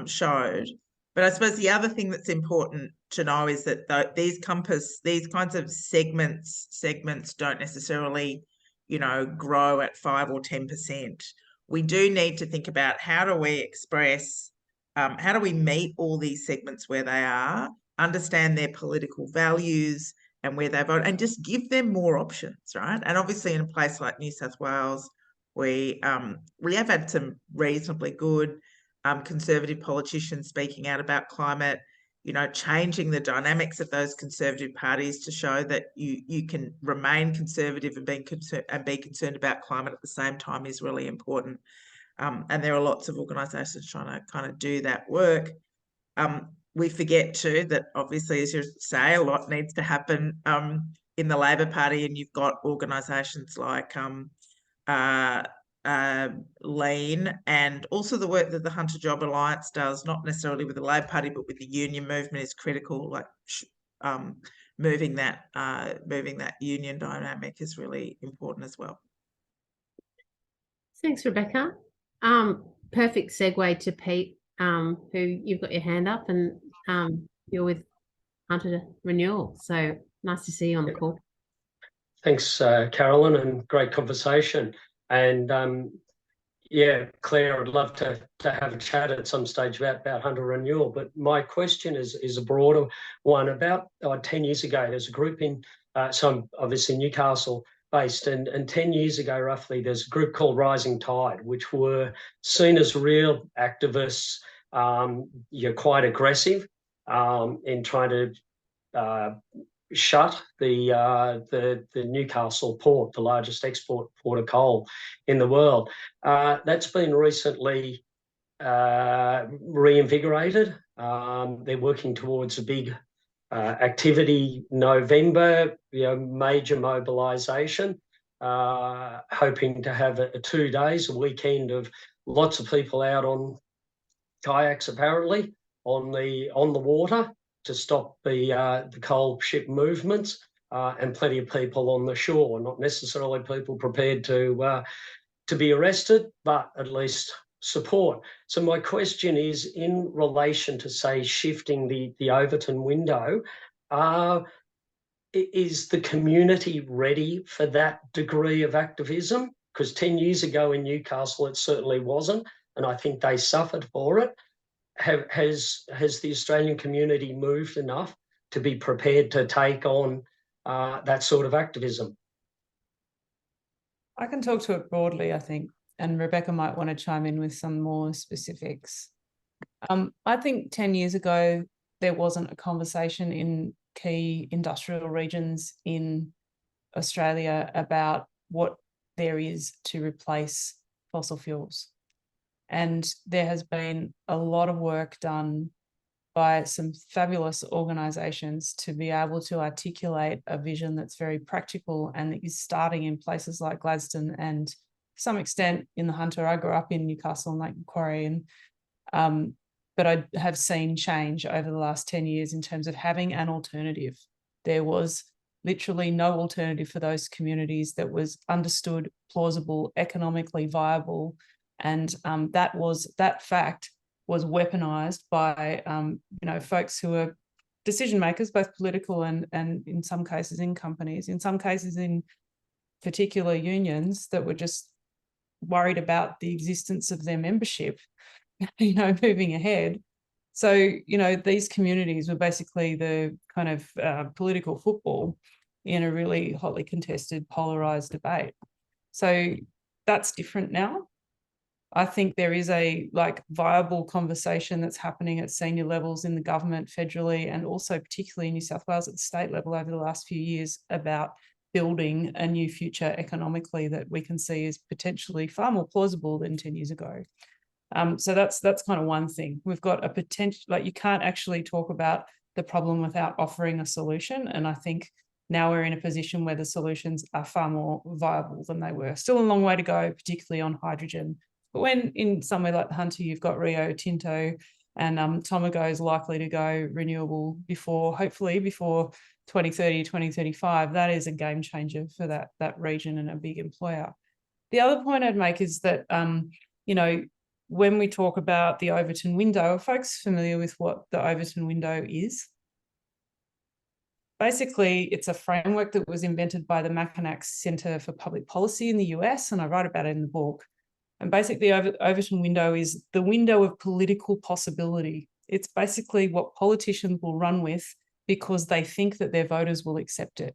showed. But I suppose the other thing that's important to know is that these kinds of segments don't necessarily, grow at 5 or 10%. We do need to think about how do we meet all these segments where they are, understand their political values and where they vote, and just give them more options, right? And obviously in a place like New South Wales, we have had some reasonably good Conservative politicians speaking out about climate, changing the dynamics of those Conservative parties to show that you can remain Conservative and be concerned about climate at the same time is really important. And there are lots of organisations trying to kind of do that work. We forget too that obviously, as you say, a lot needs to happen in the Labor Party, and you've got organisations like Lean, and also the work that the Hunter Job Alliance does, not necessarily with the Labor Party but with the union movement, is critical. Like moving that union dynamic is really important as well. Thanks, Rebecca. Perfect segue to Pete, who you've got your hand up, and you're with Hunter Renewal. So nice to see you on the call. Thanks, Carolyn, and great conversation. And yeah, Claire, I'd love to have a chat at some stage about Hunter Renewal. But my question is a broader one. About 10 years ago, there's a group so I'm obviously Newcastle based, and 10 years ago, roughly, there's a group called Rising Tide, which were seen as real activists, quite aggressive in trying to shut the Newcastle port, the largest export port of coal in the world. That's been recently reinvigorated. They're working towards a big activity November, major mobilisation, hoping to have 2 days, a weekend of lots of people out on kayaks apparently on the water to stop the coal ship movements, and plenty of people on the shore, not necessarily people prepared to be arrested, but at least support. So my question is in relation to, say, shifting the Overton window, is the community ready for that degree of activism? Because 10 years ago in Newcastle, it certainly wasn't, and I think they suffered for it. Has the Australian community moved enough to be prepared to take on that sort of activism? I can talk to it broadly, I think, and Rebecca might want to chime in with some more specifics. I think 10 years ago, there wasn't a conversation in key industrial regions in Australia about what there is to replace fossil fuels. And there has been a lot of work done by some fabulous organisations to be able to articulate a vision that's very practical and is starting in places like Gladstone and to some extent in the Hunter. I grew up in Newcastle and Lake Macquarie, and but I have seen change over the last 10 years in terms of having an alternative. There was literally no alternative for those communities that was understood, plausible, economically viable, and that fact was weaponized by folks who are decision makers, both political and in some cases in companies, in some cases in particular unions that were just worried about the existence of their membership, moving ahead. So, these communities were basically the kind of political football in a really hotly contested, polarized debate. So that's different now. I think there is a viable conversation that's happening at senior levels in the government federally and also particularly in New South Wales at the state level over the last few years about building a new future economically that we can see is potentially far more plausible than 10 years ago. So that's kind of one thing. We've got a potential, you can't actually talk about the problem without offering a solution. And I think now we're in a position where the solutions are far more viable than they were. Still a long way to go, particularly on hydrogen. But when in somewhere like the Hunter, you've got Rio Tinto and Tomago is likely to go renewable hopefully before 2030, 2035, that is a game changer for that region and a big employer. The other point I'd make is that, when we talk about the Overton window, are folks familiar with what the Overton window is? Basically, it's a framework that was invented by the Mackinac Center for Public Policy in the US, and I write about it in the book. And basically, the Overton window is the window of political possibility. It's basically what politicians will run with because they think that their voters will accept it.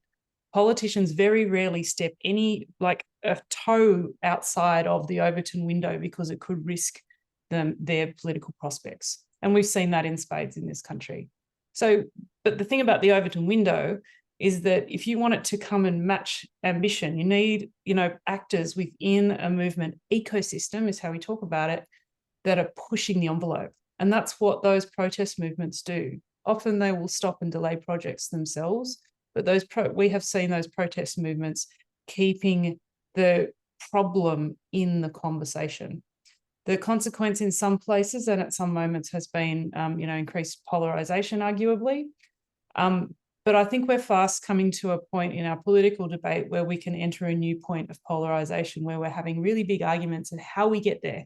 Politicians very rarely step a toe outside of the Overton window because it could risk their political prospects. And we've seen that in spades in this country. So, but the thing about the Overton window is that if you want it to come and match ambition, you need, actors within a movement ecosystem, is how we talk about it, that are pushing the envelope. And that's what those protest movements do. Often they will stop and delay projects themselves, but we have seen those protest movements keeping the problem in the conversation. The consequence in some places and at some moments has been, increased polarization, arguably. But I think we're fast coming to a point in our political debate where we can enter a new point of polarization, where we're having really big arguments and how we get there,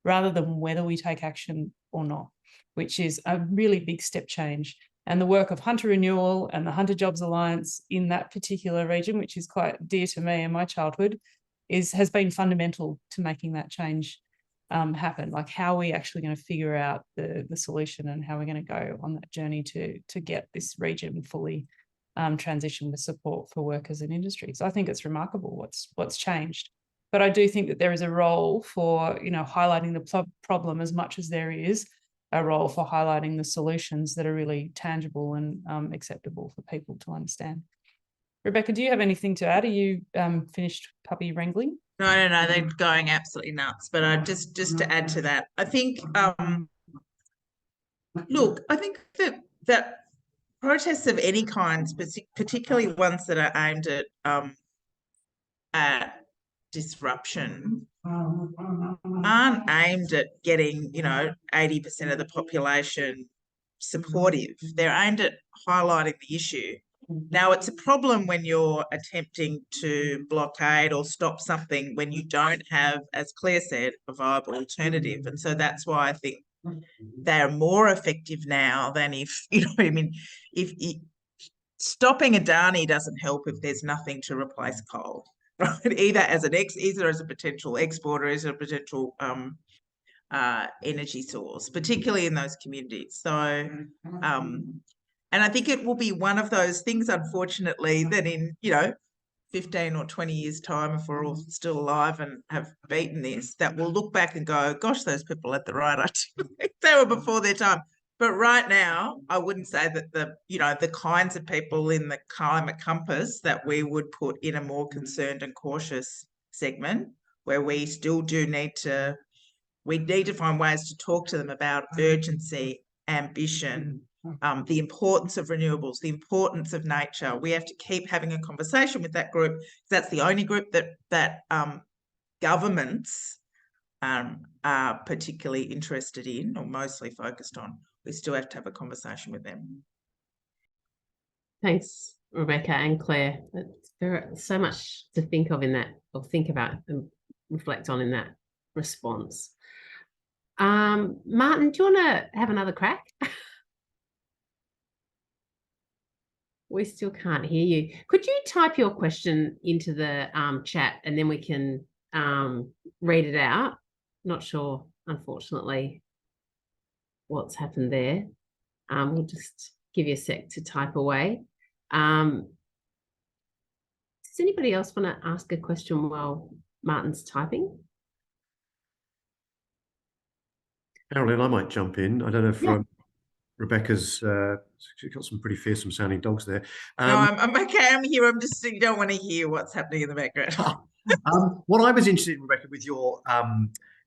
rather than whether we take action or not, which is a really big step change. And the work of Hunter Renewal and the Hunter Jobs Alliance in that particular region, which is quite dear to me and my childhood, has been fundamental to making that change happen. Like, how are we actually going to figure out the solution and how we're going to go on that journey to get this region fully transitioned with support for workers and industry. So I think it's remarkable what's changed. But I do think that there is a role for, highlighting the problem as much as there is a role for highlighting the solutions that are really tangible and acceptable for people to understand. Rebecca, do you have anything to add? Are you finished puppy wrangling? No, they're going absolutely nuts. But just to add to that, I think, look, I think that protests of any kind, particularly ones that are aimed at disruption, aren't aimed at getting, 80% of the population supportive. They're aimed at highlighting the issue. Now, it's a problem when you're attempting to blockade or stop something when you don't have, as Claire said, a viable alternative. And so that's why I think they're more effective now than if, if stopping Adani doesn't help if there's nothing to replace coal, right? Either as a potential exporter, as a potential energy source, particularly in those communities. So, and I think it will be one of those things, unfortunately, that in 15 or 20 years' time, if we're all still alive and have beaten this, that we'll look back and go, gosh, those people had the right idea. They were before their time. But right now, I wouldn't say that the kinds of people in the climate compass that we would put in a more concerned and cautious segment, where we still do need to find ways to talk to them about urgency, ambition, the importance of renewables, the importance of nature. We have to keep having a conversation with that group. That's the only group that governments are particularly interested in or mostly focused on. We still have to have a conversation with them. Thanks, Rebecca and Claire. There is so much to think of in that, or think about and reflect on in that response. Martin, do you want to have another crack? We still can't hear you. Could you type your question into the chat and then we can read it out? Not sure, unfortunately, what's happened there. We'll just give you a sec to type away. Does anybody else want to ask a question while Martin's typing? Carolyn, I might jump in. I don't know if Yeah. Rebecca's she's got some pretty fearsome sounding dogs there. No, I'm okay. I'm here. I'm just, you don't want to hear what's happening in the background. What I was interested in, Rebecca, with your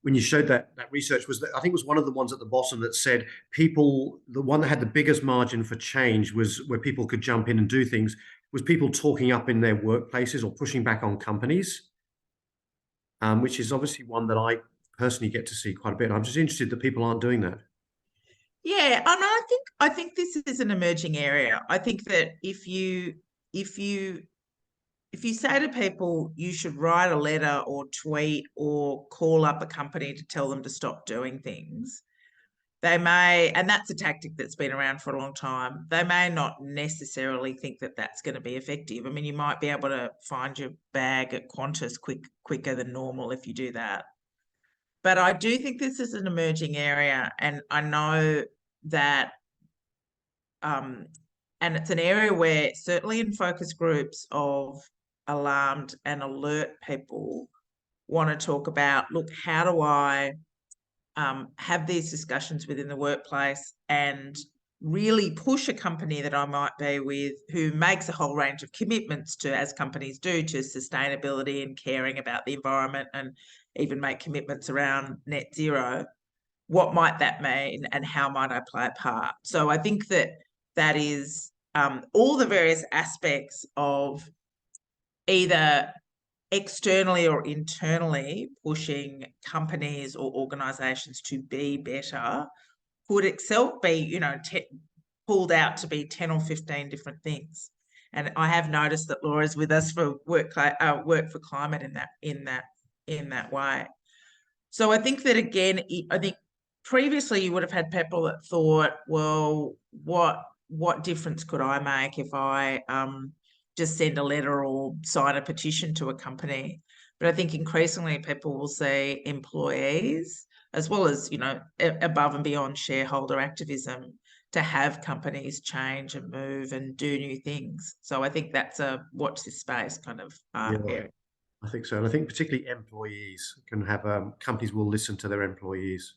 when you showed that research, was that I think it was one of the ones at the bottom that said the one that had the biggest margin for change was where people could jump in and do things, was people talking up in their workplaces or pushing back on companies, which is obviously one that I personally get to see quite a bit. I'm just interested that people aren't doing that. Yeah, and I think this is an emerging area. I think that if you say to people you should write a letter or tweet or call up a company to tell them to stop doing things, they may, and that's a tactic that's been around for a long time, they may not necessarily think that that's going to be effective. I mean, you might be able to find your bag at Qantas quicker than normal if you do that. But I do think this is an emerging area, and I know that and it's an area where certainly in focus groups of alarmed and alert people want to talk about, look, how do I have these discussions within the workplace and really push a company that I might be with who makes a whole range of commitments to, as companies do, to sustainability and caring about the environment, and even make commitments around net zero. What might that mean and how might I play a part? So I think that is all the various aspects of either externally or internally pushing companies or organisations to be better could itself be, pulled out to be 10 or 15 different things. And I have noticed that Laura's with us for work for climate in that way. So I think that, again, I think previously you would have had people that thought, well, what difference could I make if I just send a letter or sign a petition to a company? But I think increasingly people will see employees, as well as, above and beyond shareholder activism, to have companies change and move and do new things. So I think that's a watch this space kind of area. I think so. And I think particularly employees can have, companies will listen to their employees.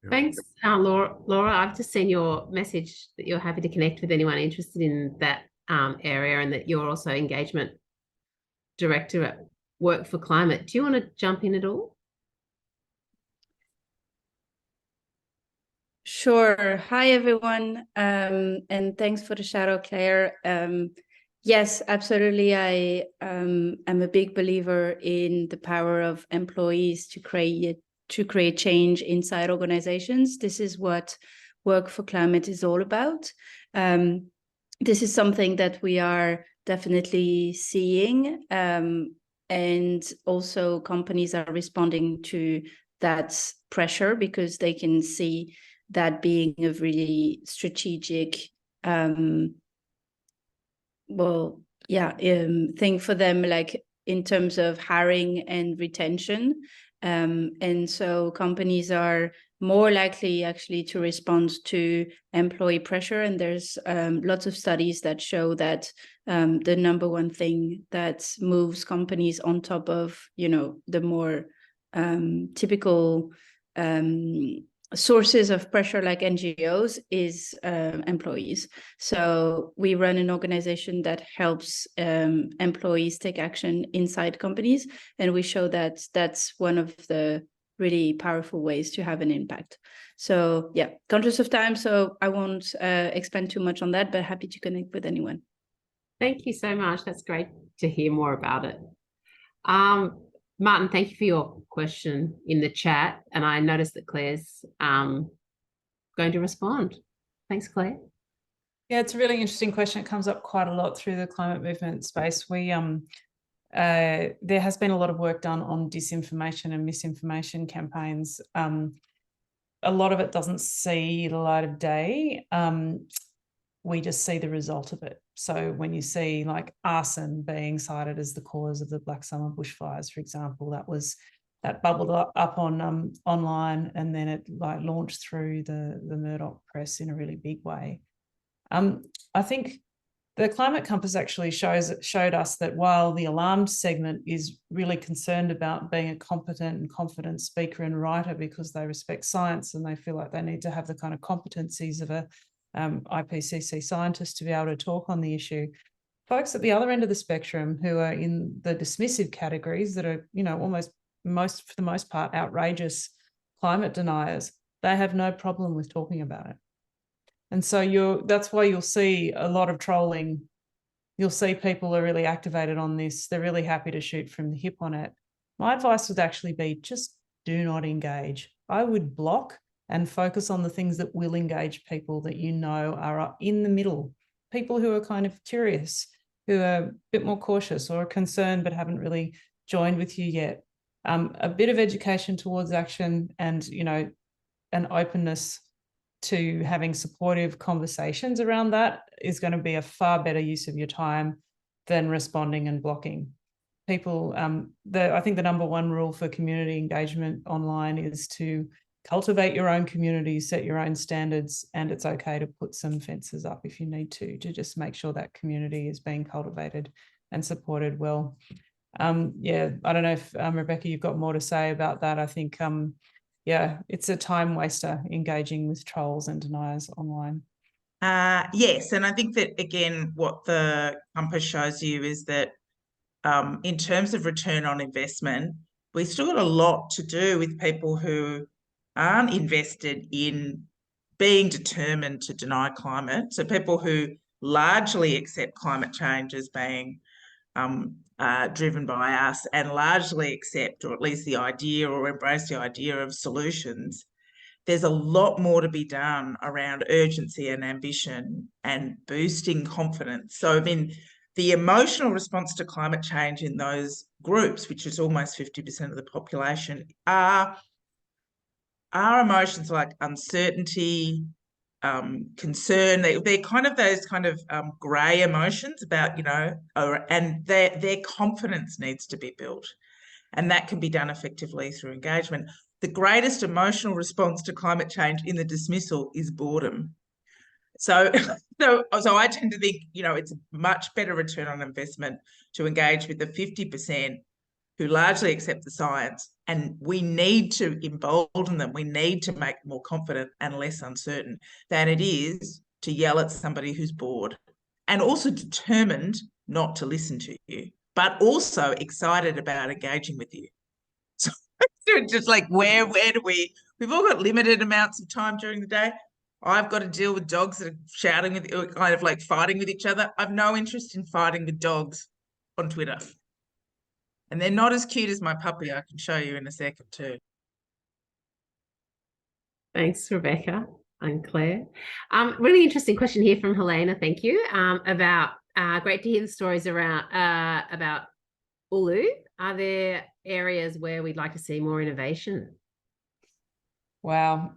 Yeah. Thanks, Laura. I've just seen your message that you're happy to connect with anyone interested in that area, and that you're also engagement director at Work for Climate. Do you want to jump in at all? Sure. Hi, everyone. And thanks for the shout out, Claire. Yes, absolutely. I am a big believer in the power of employees to create change inside organizations. This is what Work for Climate is all about. This is something that we are definitely seeing, and also companies are responding to that pressure because they can see that being a really strategic thing for them, like in terms of hiring and retention. And so companies are more likely actually to respond to employee pressure. And there's lots of studies that show that the number one thing that moves companies on top of, the more typical sources of pressure like NGOs is employees. So we run an organization that helps employees take action inside companies, and we show that that's one of the really powerful ways to have an impact. So yeah, conscious of time, so I won't expand too much on that, but happy to connect with anyone. Thank you so much. That's great to hear more about it. Martin, thank you for your question in the chat. And I noticed that Claire's going to respond. Thanks, Claire. Yeah, it's a really interesting question. It comes up quite a lot through the climate movement space. There has been a lot of work done on disinformation and misinformation campaigns. A lot of it doesn't see the light of day. We just see the result of it. So when you see like arson being cited as the cause of the Black Summer bushfires, for example, that bubbled up on online, and then it like launched through the Murdoch press in a really big way. I think the Climate Compass actually showed us that while the alarmed segment is really concerned about being a competent and confident speaker and writer because they respect science and they feel like they need to have the kind of competencies of a IPCC scientist to be able to talk on the issue, folks at the other end of the spectrum who are in the dismissive categories that are, for the most part, outrageous climate deniers, they have no problem with talking about it. And so that's why you'll see a lot of trolling. You'll see people are really activated on this. They're really happy to shoot from the hip on it. My advice would actually be just do not engage. I would block and focus on the things that will engage people that are in the middle, people who are kind of curious, who are a bit more cautious or concerned but haven't really joined with you yet. A bit of education towards action and, an openness to having supportive conversations around that is going to be a far better use of your time than responding and blocking. People, I think the number one rule for community engagement online is to cultivate your own community, set your own standards, and it's okay to put some fences up if you need to just make sure that community is being cultivated and supported well. I don't know if Rebecca, you've got more to say about that. I think, it's a time waster engaging with trolls and deniers online. Yes, and I think that, again, what the Compass shows you is that in terms of return on investment, we've still got a lot to do with people who aren't invested in being determined to deny climate. So people who largely accept climate change as being driven by us and largely accept, or at least the idea or embrace the idea of solutions. There's a lot more to be done around urgency and ambition and boosting confidence. So, the emotional response to climate change in those groups, which is almost 50% of the population, are emotions like uncertainty, concern. They're kind of those kind of grey emotions about, and their confidence needs to be built. And that can be done effectively through engagement. The greatest emotional response to climate change in the dismissal is boredom. So I tend to think, it's a much better return on investment to engage with the 50% who largely accept the science, and we need to embolden them. We need to make them more confident and less uncertain than it is to yell at somebody who's bored and also determined not to listen to you, but also excited about engaging with you. So just like, where do we've all got limited amounts of time during the day. I've got to deal with dogs that are shouting with, kind of like fighting with each other. I've no interest in fighting with dogs on Twitter. And they're not as cute as my puppy. I can show you in a second too. Thanks, Rebecca and Claire. Really interesting question here from Helena. Thank you. About great to hear the stories around about Ulu. Are there areas where we'd like to see more innovation? Wow.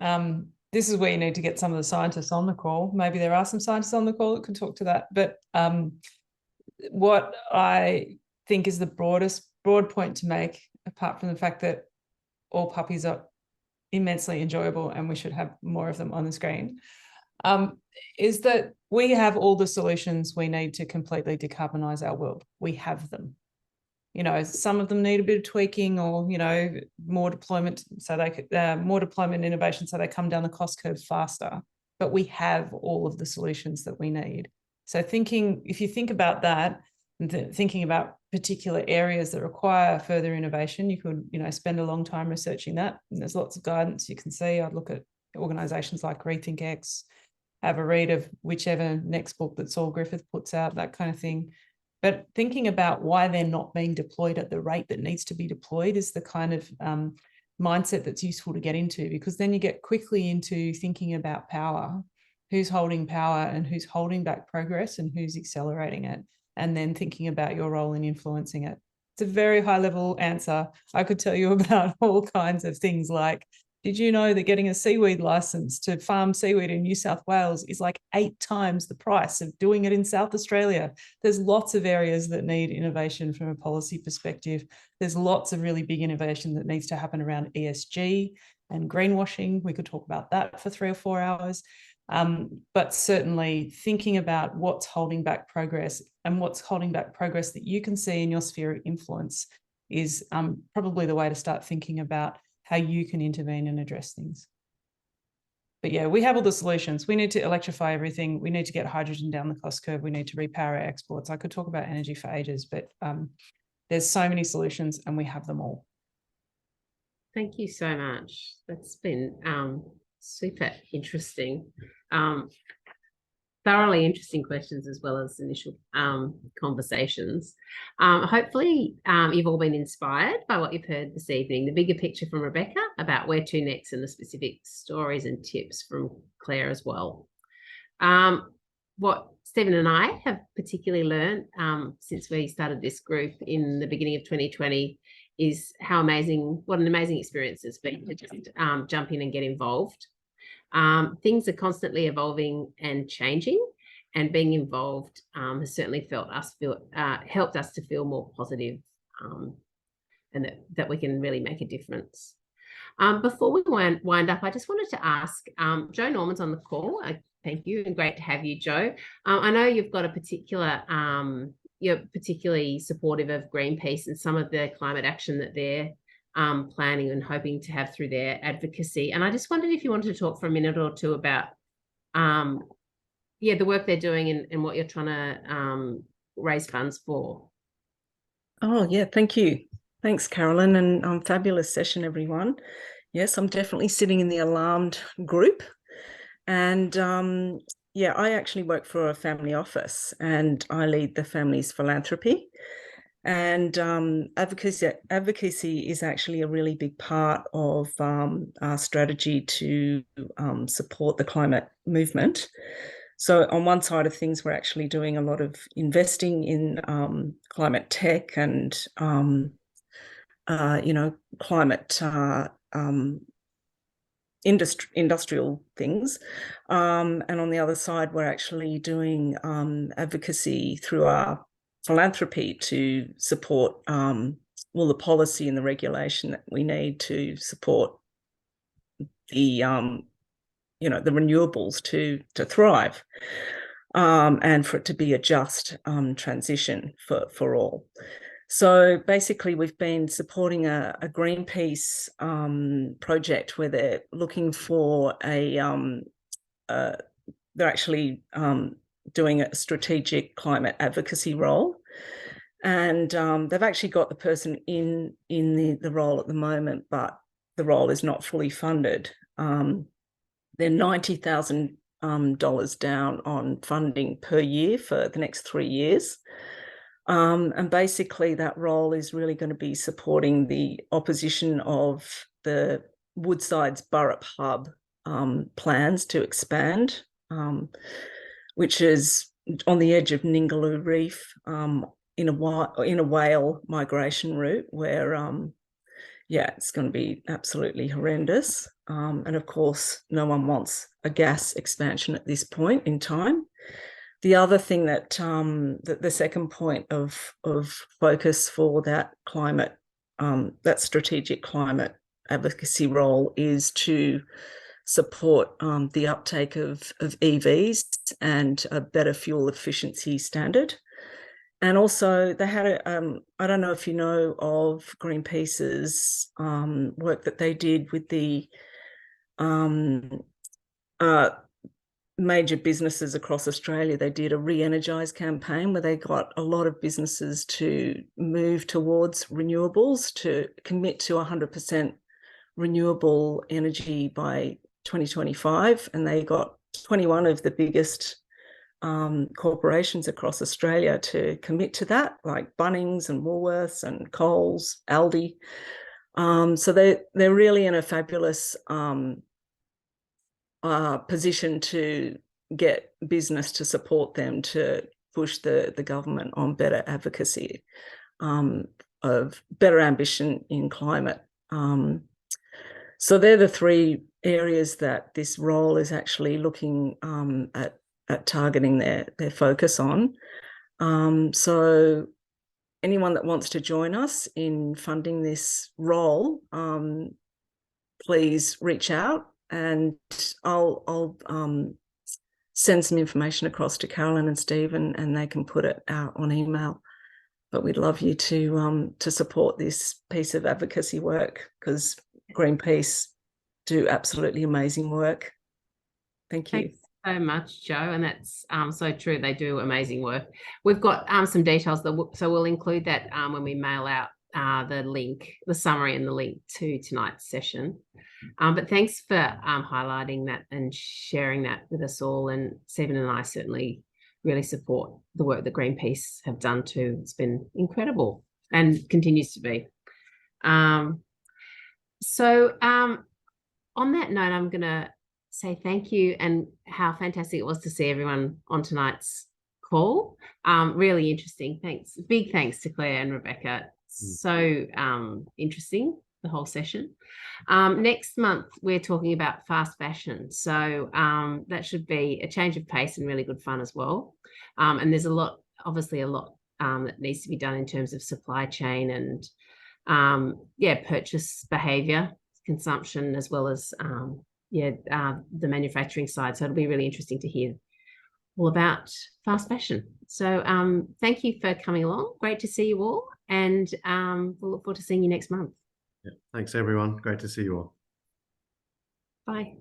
This is where you need to get some of the scientists on the call. Maybe there are some scientists on the call that could talk to that. But what I think is the broad point to make, apart from the fact that all puppies are immensely enjoyable and we should have more of them on the screen, is that we have all the solutions we need to completely decarbonize our world. We have them. You know, some of them need a bit of tweaking, or, you know, more deployment, so they could, more deployment innovation so they come down the cost curve faster. But we have all of the solutions that we need. So if you think about that, thinking about particular areas that require further innovation, you could, you know, spend a long time researching that. And there's lots of guidance you can see. I'd look at organisations like RethinkX, have a read of whichever next book that Saul Griffith puts out, that kind of thing. But thinking about why they're not being deployed at the rate that needs to be deployed is the kind of mindset that's useful to get into, because then you get quickly into thinking about power, who's holding power and who's holding back progress and who's accelerating it, and then thinking about your role in influencing it. It's a very high level answer. I could tell you about all kinds of things like, did you know that getting a seaweed license to farm seaweed in New South Wales is like 8 times the price of doing it in South Australia? There's lots of areas that need innovation from a policy perspective. There's lots of really big innovation that needs to happen around ESG and greenwashing. We could talk about that for 3 or 4 hours. But certainly thinking about what's holding back progress and what's holding back progress that you can see in your sphere of influence is probably the way to start thinking about how you can intervene and address things. But yeah, we have all the solutions. We need to electrify everything. We need to get hydrogen down the cost curve. We need to repower our exports. I could talk about energy for ages, but there's so many solutions and we have them all. Thank you so much. That's been super interesting. Thoroughly interesting questions, as well as initial conversations. Hopefully you've all been inspired by what you've heard this evening. The bigger picture from Rebecca about where to next, and the specific stories and tips from Claire as well. What Stephen and I have particularly learned since we started this group in the beginning of 2020 is what an amazing experience it's been to just jump in and get involved. Things are constantly evolving and changing, and being involved has certainly helped us to feel more positive, and that we can really make a difference. Before we wind up, I just wanted to ask, Jo Norman's on the call. Thank you, and great to have you, Jo. I know you've got a particular, you're particularly supportive of Greenpeace and some of the climate action that they're planning and hoping to have through their advocacy. And I just wondered if you wanted to talk for a minute or two about the work they're doing and what you're trying to raise funds for. Oh, yeah, thank you. Thanks, Carolyn, and fabulous session, everyone. Yes, I'm definitely sitting in the alarmed group. And yeah, I actually work for a family office and I lead the family's philanthropy. And advocacy is actually a really big part of our strategy to support the climate movement. So on one side of things, we're actually doing a lot of investing in climate tech and, climate industrial things. And on the other side, we're actually doing advocacy through our philanthropy to support the policy and the regulation that we need to support the the renewables to thrive, and for it to be a just transition for all. So basically, we've been supporting a Greenpeace project where they're looking for they're actually doing a strategic climate advocacy role. And they've actually got the person in the role at the moment, but the role is not fully funded. they're $90,000 down on funding per year for the next 3 years. And basically that role is really going to be supporting the opposition of the Woodside's Burrup Hub plans to expand, which is on the edge of Ningaloo Reef, in a whale migration route where, it's going to be absolutely horrendous. And of course, no one wants a gas expansion at this point in time. The other thing that the second point of focus for that climate, that strategic climate advocacy role is to support the uptake of EVs and a better fuel efficiency standard. And also they had I don't know if you know of Greenpeace's work that they did with the major businesses across Australia. They did a re-energize campaign where they got a lot of businesses to move towards renewables, to commit to 100% renewable energy by 2025. And they got 21 of the biggest corporations across Australia to commit to that, like Bunnings and Woolworths and Coles, Aldi. So they're really in a fabulous position to get business to support them to push the government on better advocacy, of better ambition in climate. So they're the three areas that this role is actually looking at targeting their focus on. So anyone that wants to join us in funding this role, please reach out, and I'll send some information across to Carolyn and Stephen, and they can put it out on email. But we'd love you to support this piece of advocacy work, because Greenpeace do absolutely amazing work. Thank you. Thanks so much, Jo, and that's so true. They do amazing work. We've got some details so we'll include that when we mail out the link, the summary and the link to tonight's session. But thanks for highlighting that and sharing that with us all. And Stephen and I certainly really support the work that Greenpeace have done too. It's been incredible and continues to be. So on that note, I'm going to say thank you, and how fantastic it was to see everyone on tonight's call. Really interesting. Thanks. Big thanks to Claire and Rebecca. So interesting, the whole session. Next month, we're talking about fast fashion. So that should be a change of pace and really good fun as well. And there's obviously a lot that needs to be done in terms of supply chain and purchase behavior, consumption, as well as the manufacturing side. So it'll be really interesting to hear all about fast fashion. So thank you for coming along. Great to see you all, and we'll look forward to seeing you next month. Yeah, thanks everyone. Great to see you all. Bye.